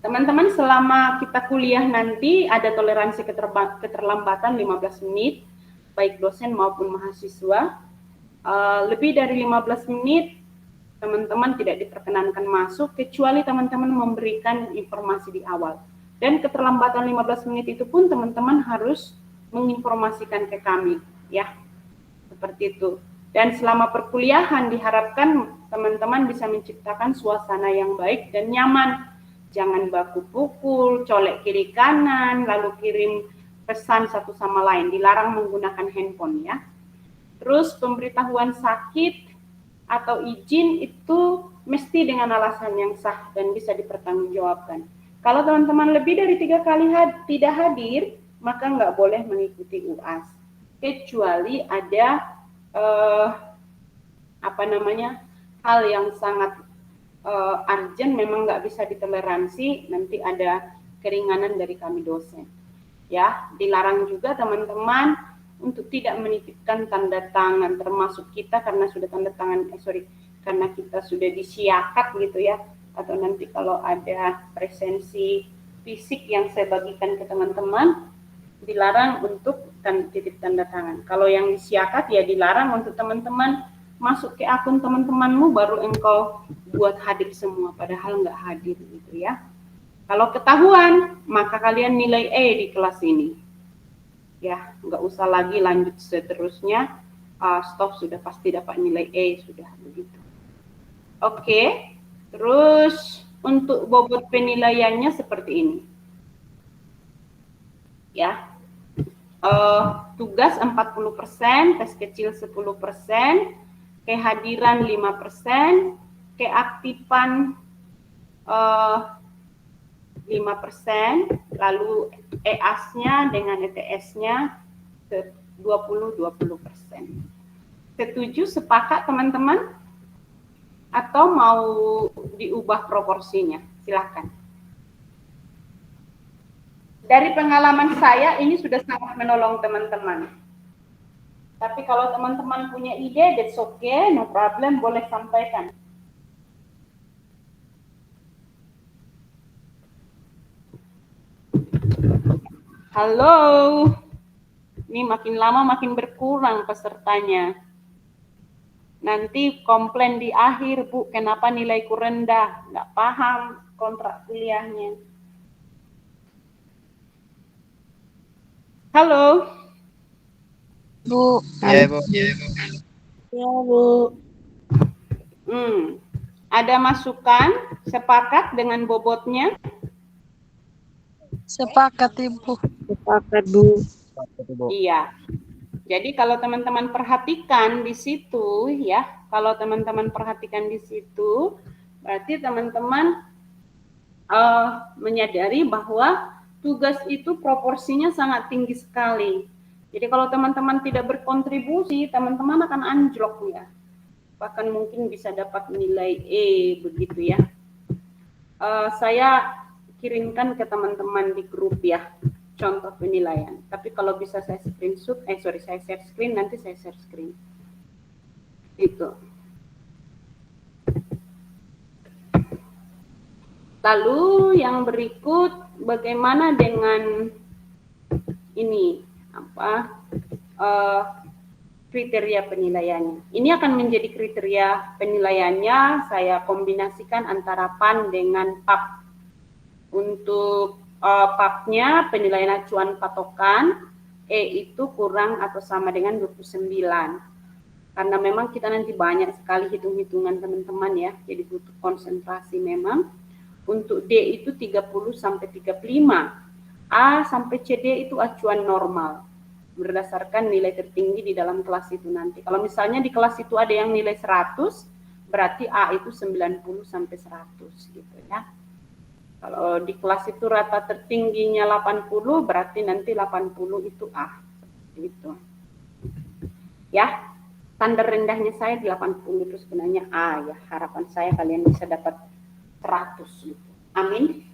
teman-teman selama kita kuliah nanti ada toleransi keterlambatan 15 menit, baik dosen maupun mahasiswa. Lebih dari 15 menit, teman-teman tidak diperkenankan masuk, kecuali teman-teman memberikan informasi di awal. Dan keterlambatan 15 menit itu pun teman-teman harus menginformasikan ke kami, ya. Seperti itu. Dan selama perkuliahan diharapkan teman-teman bisa menciptakan suasana yang baik dan nyaman. Jangan baku pukul, colek kiri kanan, lalu kirim pesan satu sama lain. Dilarang menggunakan handphone ya. Terus pemberitahuan sakit atau izin itu mesti dengan alasan yang sah dan bisa dipertanggungjawabkan. Kalau teman-teman lebih dari 3 kali tidak hadir, maka nggak boleh mengikuti UAS. Kecuali ada hal yang sangat urgent, memang nggak bisa ditoleransi, nanti ada keringanan dari kami dosen. Ya, dilarang juga teman-teman untuk tidak menitipkan tanda tangan, termasuk kita karena sudah karena kita sudah disiakat gitu ya, atau nanti kalau ada presensi fisik yang saya bagikan ke teman-teman, dilarang untuk titip tanda tangan. Kalau yang disiakat ya dilarang untuk teman-teman masuk ke akun teman-temanmu baru engkau buat hadir semua, padahal nggak hadir gitu ya. Kalau ketahuan, maka kalian nilai E di kelas ini. Ya, nggak usah lagi lanjut seterusnya, stop, sudah pasti dapat nilai E, sudah begitu. Oke, terus untuk bobot penilaiannya seperti ini. Ya, tugas 40%, tes kecil 10%, kehadiran 5%, keaktifan 5%, lalu EAS-nya dengan ETS-nya 20%. Setuju, sepakat teman-teman? Atau mau diubah proporsinya? Silakan. Dari pengalaman saya ini sudah sangat menolong teman-teman. Tapi kalau teman-teman punya ide, that's okay, no problem, boleh sampaikan. Halo, ini makin lama makin berkurang pesertanya. Nanti komplain di akhir, Bu, kenapa nilaiku rendah? Nggak paham kontrak kuliahnya. Halo. Bu. Ya, Bu. Ya, Bu. Ada masukan? Sepakat dengan bobotnya? Sepakat, Ibu. Sepakat, Bu. Iya. Jadi kalau teman-teman perhatikan di situ ya, kalau teman-teman perhatikan di situ, berarti teman-teman menyadari bahwa tugas itu proporsinya sangat tinggi sekali. Jadi kalau teman-teman tidak berkontribusi, teman-teman akan anjlok ya. Bahkan mungkin bisa dapat nilai E begitu ya. Saya kirimkan ke teman-teman di grup ya, contoh penilaian. Tapi kalau bisa saya screenshot, saya share screen, nanti saya share screen. Itu. Lalu yang berikut, bagaimana dengan ini kriteria penilaiannya? Ini akan menjadi kriteria penilaiannya. Saya kombinasikan antara PAN dengan PAP. Untuk PAP-nya penilaian acuan patokan E itu kurang atau sama dengan 29. Karena memang kita nanti banyak sekali hitung-hitungan teman-teman ya, jadi butuh konsentrasi memang. Untuk D itu 30 sampai 35. A sampai CD itu acuan normal berdasarkan nilai tertinggi di dalam kelas itu nanti. Kalau misalnya di kelas itu ada yang nilai 100, berarti A itu 90 sampai 100 gitu ya. Kalau di kelas itu rata tertingginya 80, berarti nanti 80 itu A. Gitu. Ya, standar rendahnya saya di 80 itu sebenarnya A ya. Harapan saya kalian bisa dapat 100 gitu. Amin.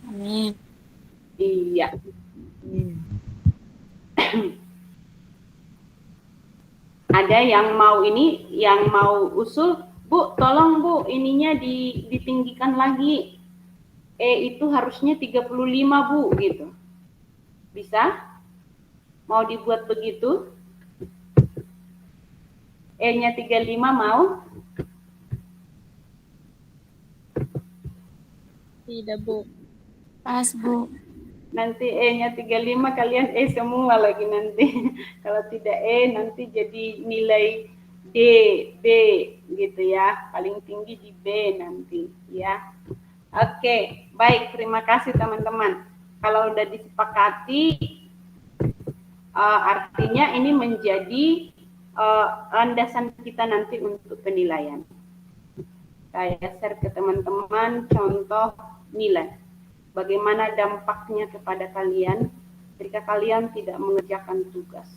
Amin. Iya. Ada yang mau ini, yang mau usul, Bu, tolong Bu, ininya ditinggikan lagi. E itu harusnya 35 Bu, gitu. Bisa? Mau dibuat begitu? E-nya 35 mau? Tidak, Bu. Pas, Bu. Nanti E-nya 35, kalian E semua lagi nanti. Kalau tidak E, nanti jadi nilai D, B, gitu ya. Paling tinggi di B nanti, ya. Oke, baik. Terima kasih teman-teman. Kalau udah disepakati, artinya ini menjadi landasan kita nanti untuk penilaian. Saya share ke teman-teman contoh nilai. Bagaimana dampaknya kepada kalian jika kalian tidak mengerjakan tugas.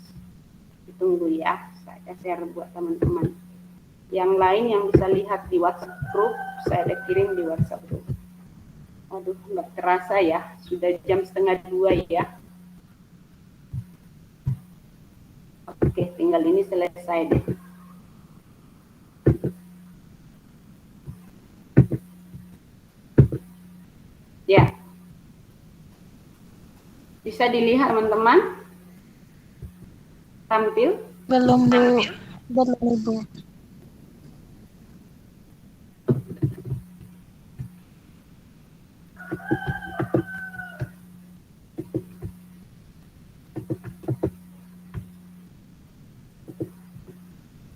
Ditunggu ya, saya share buat teman-teman. Yang lain yang bisa lihat di WhatsApp group, saya ada kirim di WhatsApp group. Aduh, nggak terasa ya, sudah jam 1:30 ya. Oke, tinggal ini selesai deh. Ya, bisa dilihat teman-teman? Tampil? Belum, Bu. Belum, Ibu.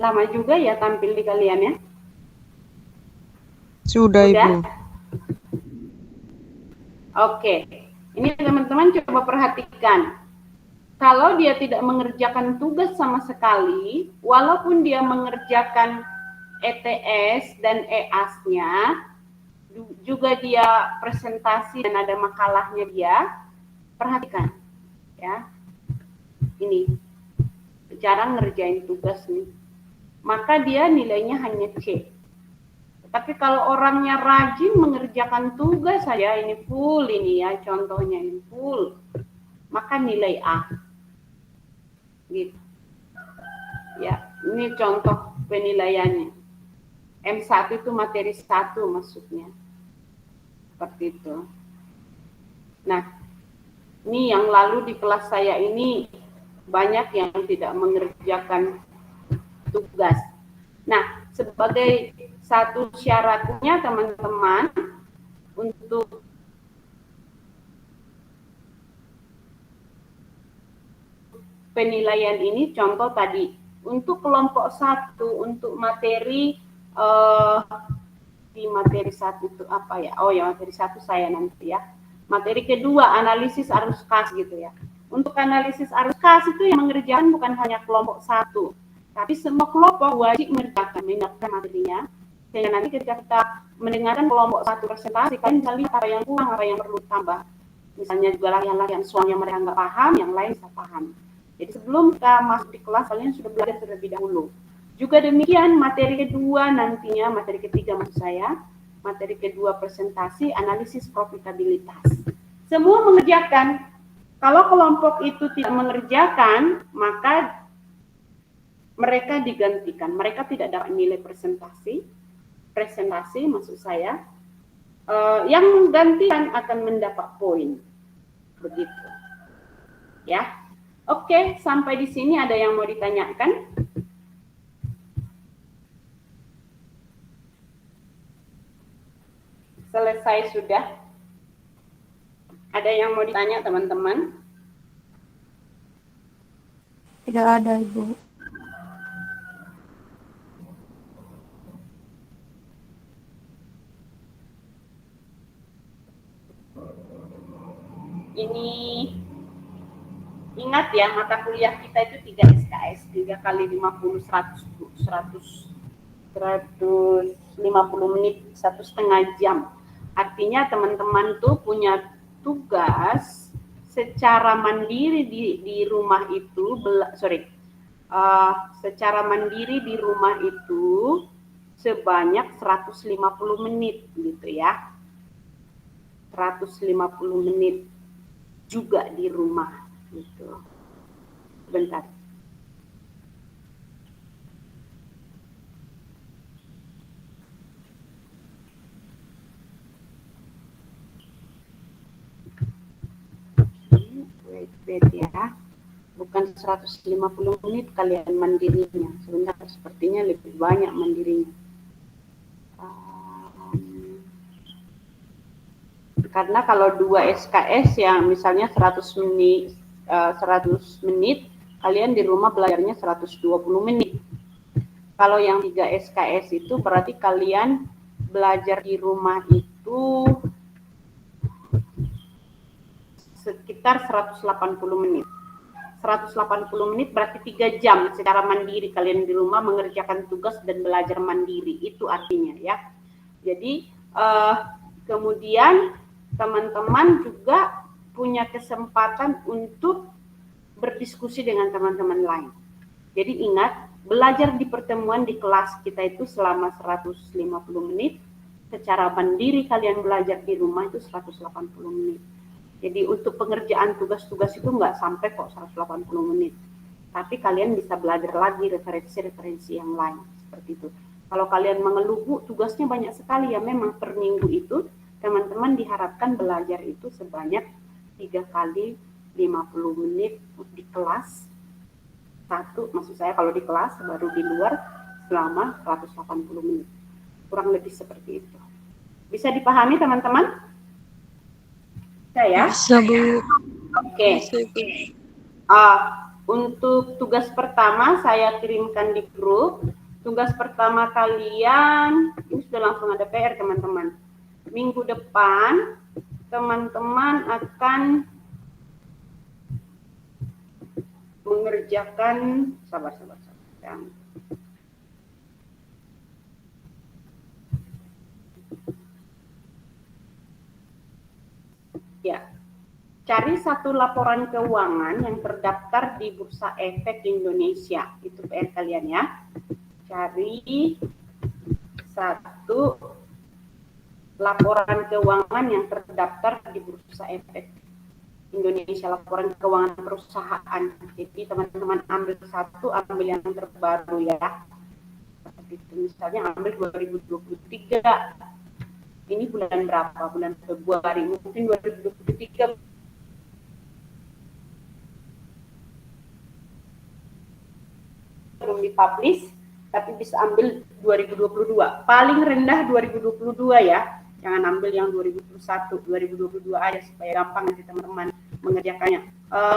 Lama juga ya tampil di kalian ya? Sudah, Ibu. Oke, ini teman-teman coba perhatikan. Kalau dia tidak mengerjakan tugas sama sekali, walaupun dia mengerjakan ETS dan EAS-nya, juga dia presentasi dan ada makalahnya dia, perhatikan. Ya, ini cara ngerjain tugas nih. Maka dia nilainya hanya C. Tapi kalau orangnya rajin mengerjakan tugas saja, ini full ini ya, contohnya ini full, maka nilai A. Gitu. Ya, ini contoh penilaiannya. M1 itu materi 1 maksudnya. Seperti itu. Nah, ini yang lalu di kelas saya ini banyak yang tidak mengerjakan tugas. Nah, sebagai satu syaratnya teman-teman untuk penilaian ini, contoh tadi untuk kelompok 1 untuk materi di materi 1 itu apa ya? Oh ya, materi 1 saya nanti ya. Materi kedua analisis arus kas gitu ya. Untuk analisis arus kas itu yang mengerjakan bukan hanya kelompok satu, tapi semua kelompok wajib mengerjakan materinya. Sehingga nanti ketika kita mendengarkan kelompok satu presentasi, kalian bisa lihat apa yang kurang, apa yang perlu tambah. Misalnya juga latihan-latihan soalnya mereka nggak paham, yang lain bisa paham. Jadi sebelum kita masuk di kelas, kalian sudah belajar terlebih dahulu. Juga demikian materi kedua nantinya, materi ketiga maksud saya, materi kedua presentasi analisis profitabilitas. Semua mengerjakan. Kalau kelompok itu tidak mengerjakan, maka mereka digantikan. Mereka tidak dapat nilai presentasi maksud saya. Yang menggantikan akan mendapat poin. Begitu. Ya. Oke, sampai di sini ada yang mau ditanyakan? Selesai sudah? Ada yang mau ditanya teman-teman? Tidak ada, Ibu. Ini ingat ya, mata kuliah kita itu 3 SKS, 3 kali 50, 150 menit, 1,5 jam. Artinya teman-teman tuh punya tugas secara mandiri di rumah itu, secara mandiri di rumah itu sebanyak 150 menit gitu ya. 150 menit juga di rumah gitu. Bentar. Wait ya. Bukan 150 menit kalian mandirinya. Sebentar, sepertinya lebih banyak mandirinya. Karena kalau 2 SKS yang misalnya 100 menit, kalian di rumah belajarnya 120 menit. Kalau yang 3 SKS itu berarti kalian belajar di rumah itu sekitar 180 menit. 180 menit berarti 3 jam secara mandiri kalian di rumah mengerjakan tugas dan belajar mandiri. Itu artinya ya. Jadi kemudian teman-teman juga punya kesempatan untuk berdiskusi dengan teman-teman lain. Jadi ingat, belajar di pertemuan di kelas kita itu selama 150 menit, secara mandiri kalian belajar di rumah itu 180 menit. Jadi untuk pengerjaan tugas-tugas itu nggak sampai kok 180 menit. Tapi kalian bisa belajar lagi referensi-referensi yang lain, seperti itu. Kalau kalian mengeluh, Bu, tugasnya banyak sekali ya, memang per minggu itu teman-teman diharapkan belajar itu sebanyak 3 kali 50 menit di kelas. Maksud saya kalau di kelas, baru di luar selama 180 menit. Kurang lebih seperti itu. Bisa dipahami teman-teman? Saya? Bisa, Bu. Oke. Untuk tugas pertama saya kirimkan di grup. Tugas pertama kalian, ini sudah langsung ada PR teman-teman. Minggu depan teman-teman akan mengerjakan sabar. Ya, cari satu laporan keuangan yang terdaftar di Bursa Efek Indonesia. Itu PR kalian ya. Cari satu laporan keuangan yang terdaftar di Bursa Efek Indonesia, laporan keuangan perusahaan. Jadi teman-teman ambil satu, ambil yang terbaru ya. Seperti itu, misalnya ambil 2023. Ini bulan berapa? Bulan Februari. Mungkin 2023 belum dipublish, tapi bisa ambil 2022. Paling rendah 2022 ya. Jangan ambil yang 2021, 2022 aja supaya gampang nanti teman-teman mengerjakannya.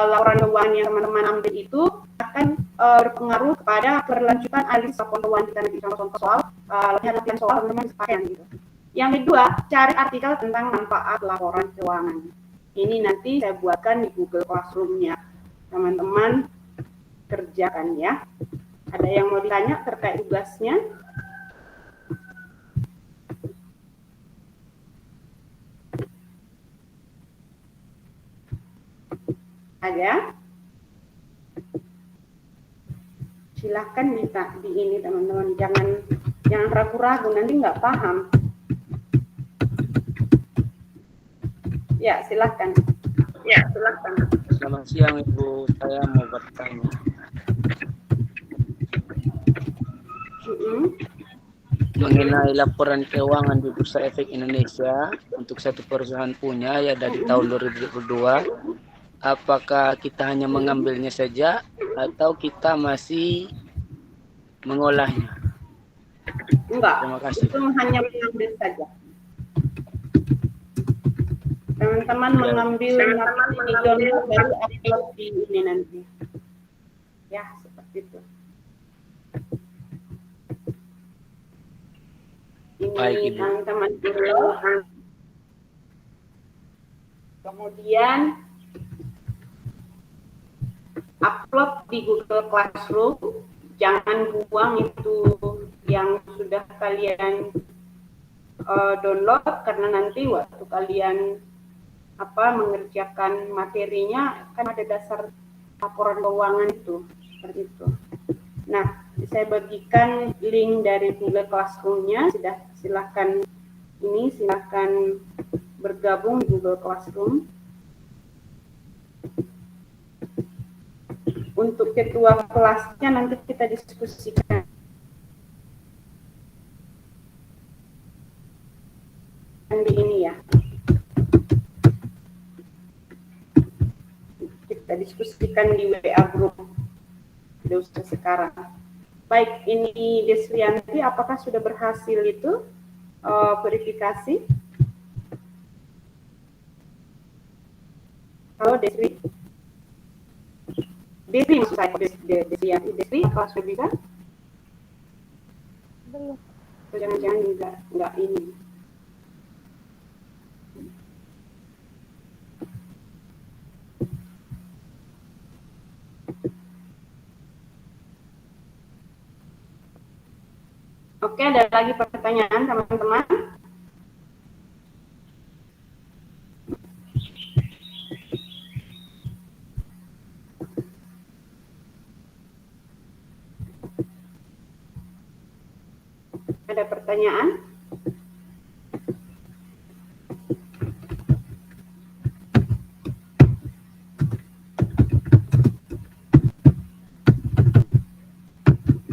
Laporan keuangan yang teman-teman ambil itu akan berpengaruh kepada keberlanjutan analisis laporan keuangan kita nanti. Contoh soal, latihan-latihan soal teman-teman bisa pakai gitu. Yang kedua, cari artikel tentang manfaat laporan keuangan. Ini nanti saya buatkan di Google Classroom-nya. Teman-teman kerjakan ya. Ada yang mau ditanya terkait tugasnya? Ada? Silahkan di ini teman-teman, jangan ragu-ragu, nanti nggak paham. Ya, silahkan. Selamat siang Ibu, saya mau bertanya. Mengenai laporan keuangan di Bursa Efek Indonesia untuk satu perusahaan punya ya dari tahun 2022, apakah kita hanya mengambilnya saja atau kita masih mengolahnya? Enggak, Terima kasih. itu hanya mengambil saja. Teman-teman mengambil di download baru upload di ini nanti. Ya, seperti itu. Baik, Ini Ibu. teman-teman dulu. Kemudian upload di Google Classroom. Jangan buang itu yang sudah kalian download, karena nanti waktu kalian mengerjakan materinya kan ada dasar laporan keuangan itu, seperti itu. Nah, saya bagikan link dari Google Classroom-nya. Silahkan bergabung di Google Classroom. Untuk ketua kelasnya nanti kita diskusikan. Di ini ya. Kita diskusikan di WA group. Tidak usah sekarang. Baik, ini Desrianti, apakah sudah berhasil itu verifikasi? Halo Desri. Desri maksud saya, Desrianti. Desri, apakah sudah bisa? Belum. Jangan-jangan enggak ini. Oke, ada lagi pertanyaan teman-teman? Ada pertanyaan?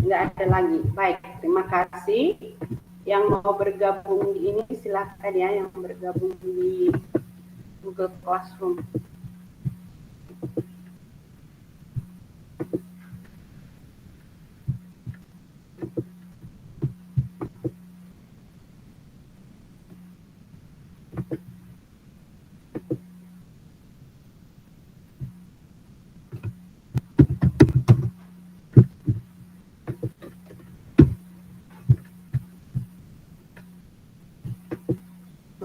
Nggak ada lagi. Baik, terima kasih. Yang mau bergabung di ini silakan ya, yang bergabung di Google Classroom.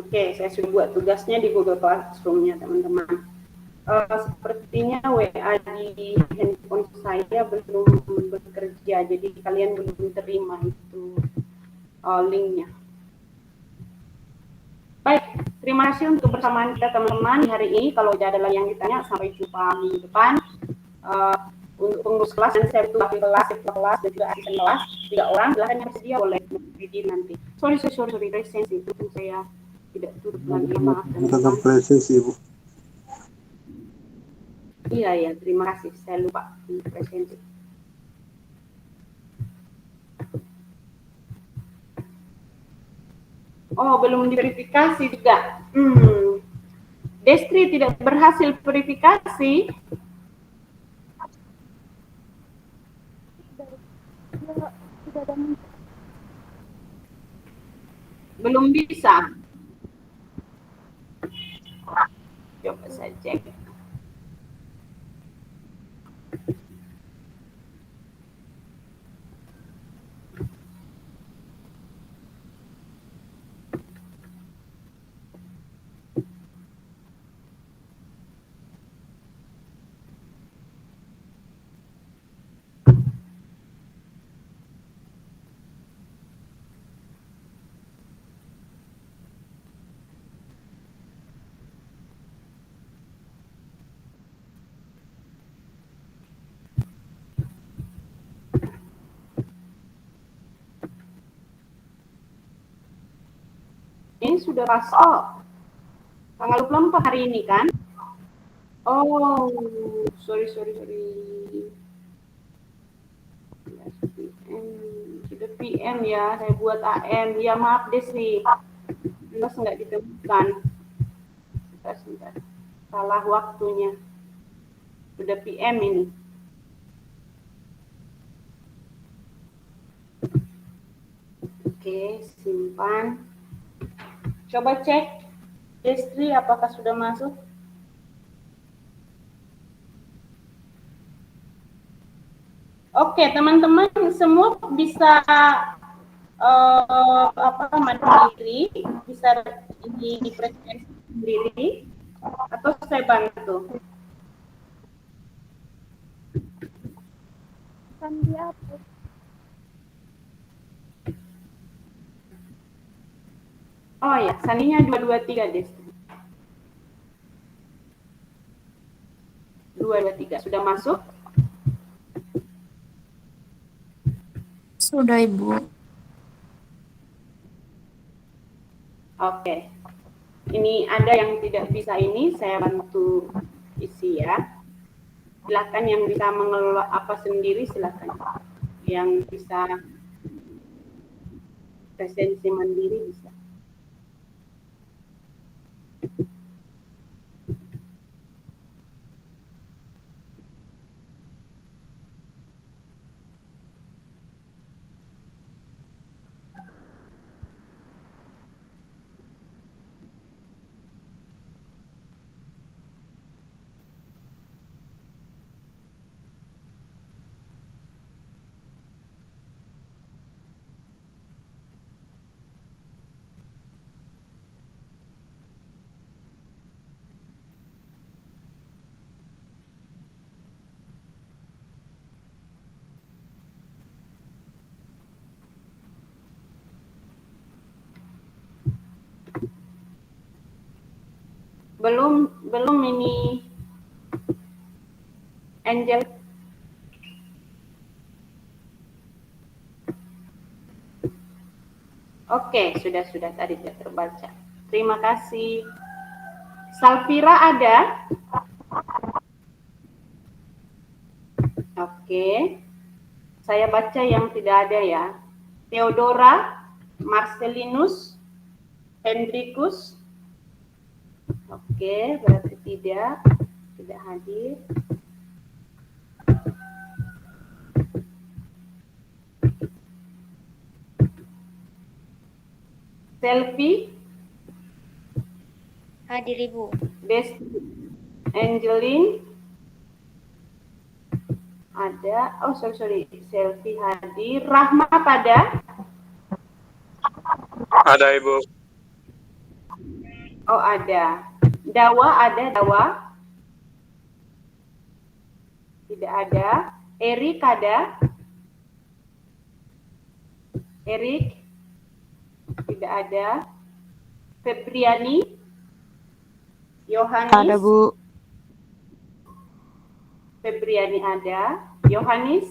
Oke, saya sudah buat tugasnya di Google Classroom-nya, teman-teman. Sepertinya WA di handphone saya belum bekerja, jadi kalian belum terima itu linknya. Baik, terima kasih untuk bersamaan kita teman-teman hari ini. Kalau tidak ada lagi yang ditanya, sampai jumpa minggu depan. Untuk pengurus kelas, dan saya butuh wakil kelas, dan juga asisten kelas, 3 orang. Silahkan yang bersedia boleh berdiri nanti. Sorry, resensi itu saya tidak turut lagi, maaf teman-teman. Presisi, Ibu. Iya, terima kasih. Saya lupa presensi. Oh, belum diverifikasi juga. Destri tidak berhasil verifikasi. Belum bisa. Coba saya cek. Ini sudah pasok. Tanggal 24 hari ini kan? Oh, sorry. Sudah PM ya, saya buat AM. Ya maaf Desi, nggak ditemukan. Sebentar. Salah waktunya. Sudah PM ini. Oke, simpan. Coba cek Destri apakah sudah masuk? Oke, teman-teman semua bisa mandiri, bisa dipresentasi sendiri, atau saya bantu? Oh ya, sandinya 223 Destri. 223 sudah masuk? Sudah, Ibu. Oke. Ini ada yang tidak bisa ini, saya bantu isi ya. Silakan yang bisa mengelola apa sendiri silakan. Yang bisa presensi mandiri bisa. Belum ini Angel. Oke, sudah tadi sudah terbaca. Terima kasih. Salvira ada? Oke. Saya baca yang tidak ada ya. Theodora, Marcelinus, Hendrikus. Oke, berarti tidak hadir. Selfie, Hadir Ibu. Desti, Angeline, ada. Oh sorry, Selfie hadir. Rahmat ada? Ada Ibu. Oh ada. Dawa ada, Dawa? Tidak ada. Erik ada? Erik? Tidak ada. Febriani? Yohanis? Ada, Bu. Febriani ada. Yohanis?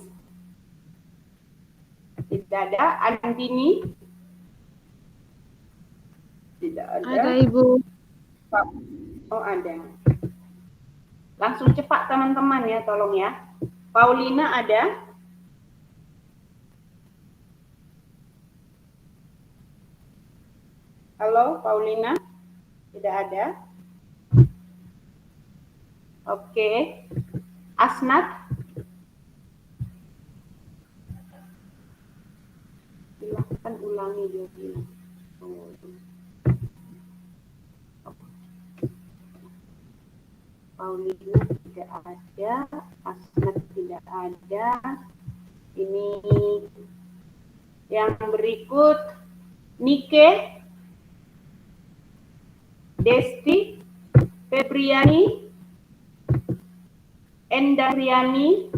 Tidak ada. Andini? Tidak ada. Ada Ibu. Oh ada. Langsung cepat teman-teman ya, tolong ya. Paulina ada? Halo, Paulina? Tidak ada? Oke. Asnat? Silahkan ulangi jawabannya. Paulina tidak ada, Asnat tidak ada. Ini yang berikut, Nike, Desti, Febriani, Endariani,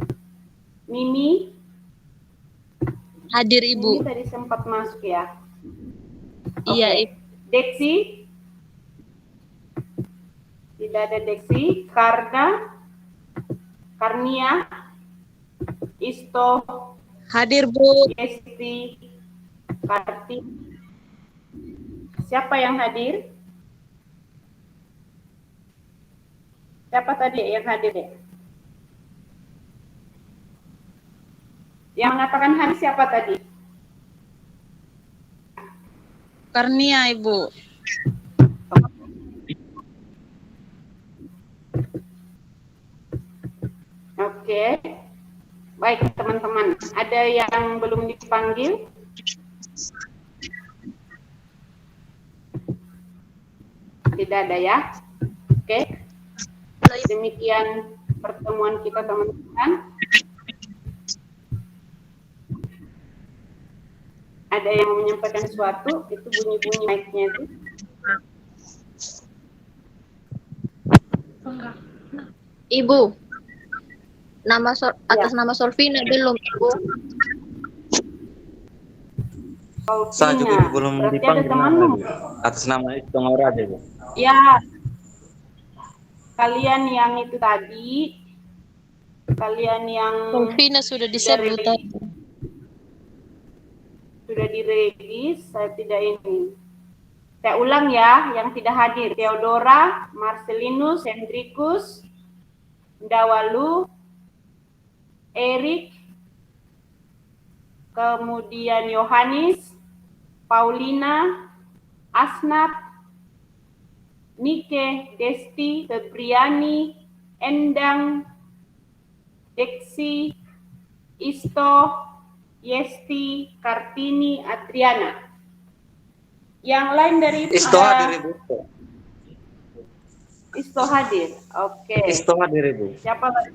Mimi. Hadir Ibu. Ini tadi sempat masuk ya? Iya, Oke. Ibu. Deksi? Tidak ada Deksi. Karnia, Isto, Hadir Bu. Esti, Karti, Siapa yang hadir? Siapa tadi yang hadir ya? Yang mengatakan hadir siapa tadi? Karnia, Ibu. Oke. Baik, teman-teman. Ada yang belum dipanggil? Tidak ada ya? Oke. Demikian pertemuan kita, teman-teman. Ada yang mau menyampaikan sesuatu? Itu bunyi-bunyi mic-nya itu. Ibu, atas nama Solvina belum, Ibu? Saya juga Solvina. belum Berarti ada dipanggil temanmu. nama, Bu. Atas nama itu aja, Bu. Ya, kalian yang itu tadi, kalian yang Solvina sudah disebut tadi. sudah diregis, saya tidak ini. Saya ulang ya, yang tidak hadir. Theodora, Marcelinus, Hendrikus, Dawalu, Erik, kemudian Yohanes, Paulina, Asnat, Nike, Desti, Febriani, Endang, Deksi, Isto, Yesti, Kartini, Adriana. Yang lain dari Isto hadir, Ibu. Isto hadir. Oke. Isto hadir, Ibu. Siapa lagi?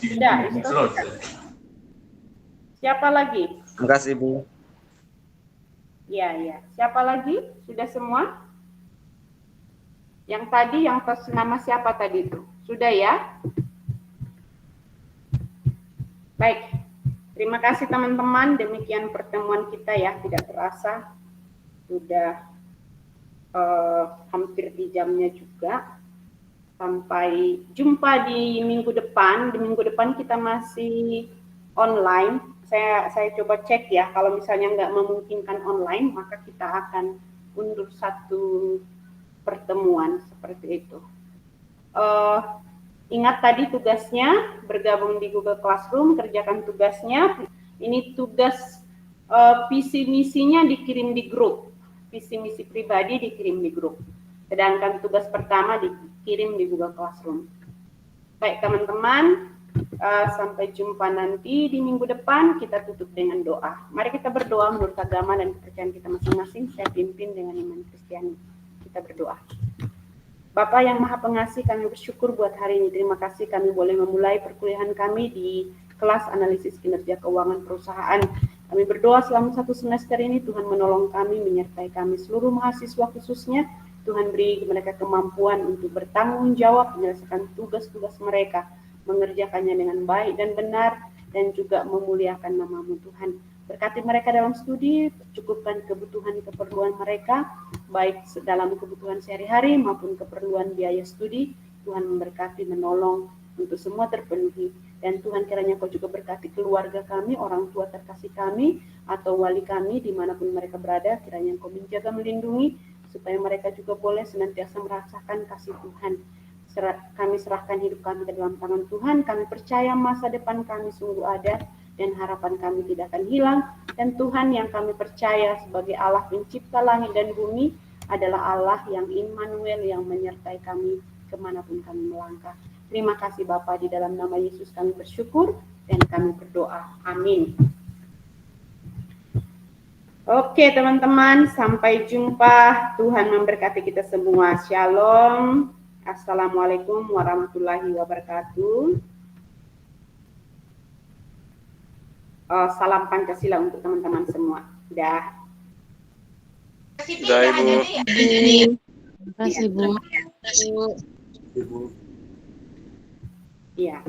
Sudah, Isto sudah. Siapa lagi? Terima kasih, Bu. Ya. Siapa lagi? Sudah semua? Yang tadi, yang atas nama siapa tadi itu? Sudah ya? Baik. Terima kasih teman-teman. Demikian pertemuan kita ya. Tidak terasa. Sudah hampir di jamnya juga. Sampai jumpa di minggu depan. Di minggu depan kita masih online. Saya coba cek ya. Kalau misalnya nggak memungkinkan online, maka kita akan undur satu pertemuan seperti itu. Ingat tadi tugasnya, bergabung di Google Classroom, kerjakan tugasnya. Ini tugas visi misinya dikirim di grup, visi misi pribadi dikirim di grup. Sedangkan tugas pertama dikirim di Google Classroom. Baik teman-teman, sampai jumpa nanti di minggu depan. Kita tutup dengan doa. Mari kita berdoa menurut agama dan kepercayaan kita masing-masing. Saya pimpin dengan iman Kristiani. Kita berdoa. Bapa yang Maha Pengasih, kami bersyukur buat hari ini. Terima kasih kami boleh memulai perkuliahan kami di kelas analisis kinerja keuangan perusahaan. Kami berdoa selama satu semester ini Tuhan menolong kami, menyertai kami seluruh mahasiswa khususnya. Tuhan beri mereka kemampuan untuk bertanggung jawab menyelesaikan tugas-tugas mereka, mengerjakannya dengan baik dan benar, dan juga memuliakan nama-Mu Tuhan. Berkati mereka dalam studi, cukupkan kebutuhan keperluan mereka, baik dalam kebutuhan sehari-hari maupun keperluan biaya studi. Tuhan memberkati, menolong untuk semua terpenuhi. Dan Tuhan kiranya Kau juga berkati keluarga kami, orang tua terkasih kami, atau wali kami dimanapun mereka berada. Kiranya Kau menjaga, melindungi, supaya mereka juga boleh senantiasa merasakan kasih Tuhan. Kami serahkan hidup kami ke dalam tangan Tuhan. Kami percaya masa depan kami sungguh ada, dan harapan kami tidak akan hilang. Dan Tuhan yang kami percaya sebagai Allah pencipta langit dan bumi adalah Allah yang Immanuel, yang menyertai kami kemanapun kami melangkah. Terima kasih Bapa, di dalam nama Yesus kami bersyukur dan kami berdoa. Amin. Oke teman-teman, sampai jumpa. Tuhan memberkati kita semua. Shalom. Assalamualaikum warahmatullahi wabarakatuh. Salam Pancasila untuk teman-teman semua. Dah. Dah, Ibu. Terima kasih, Bu. Ibu. Iya.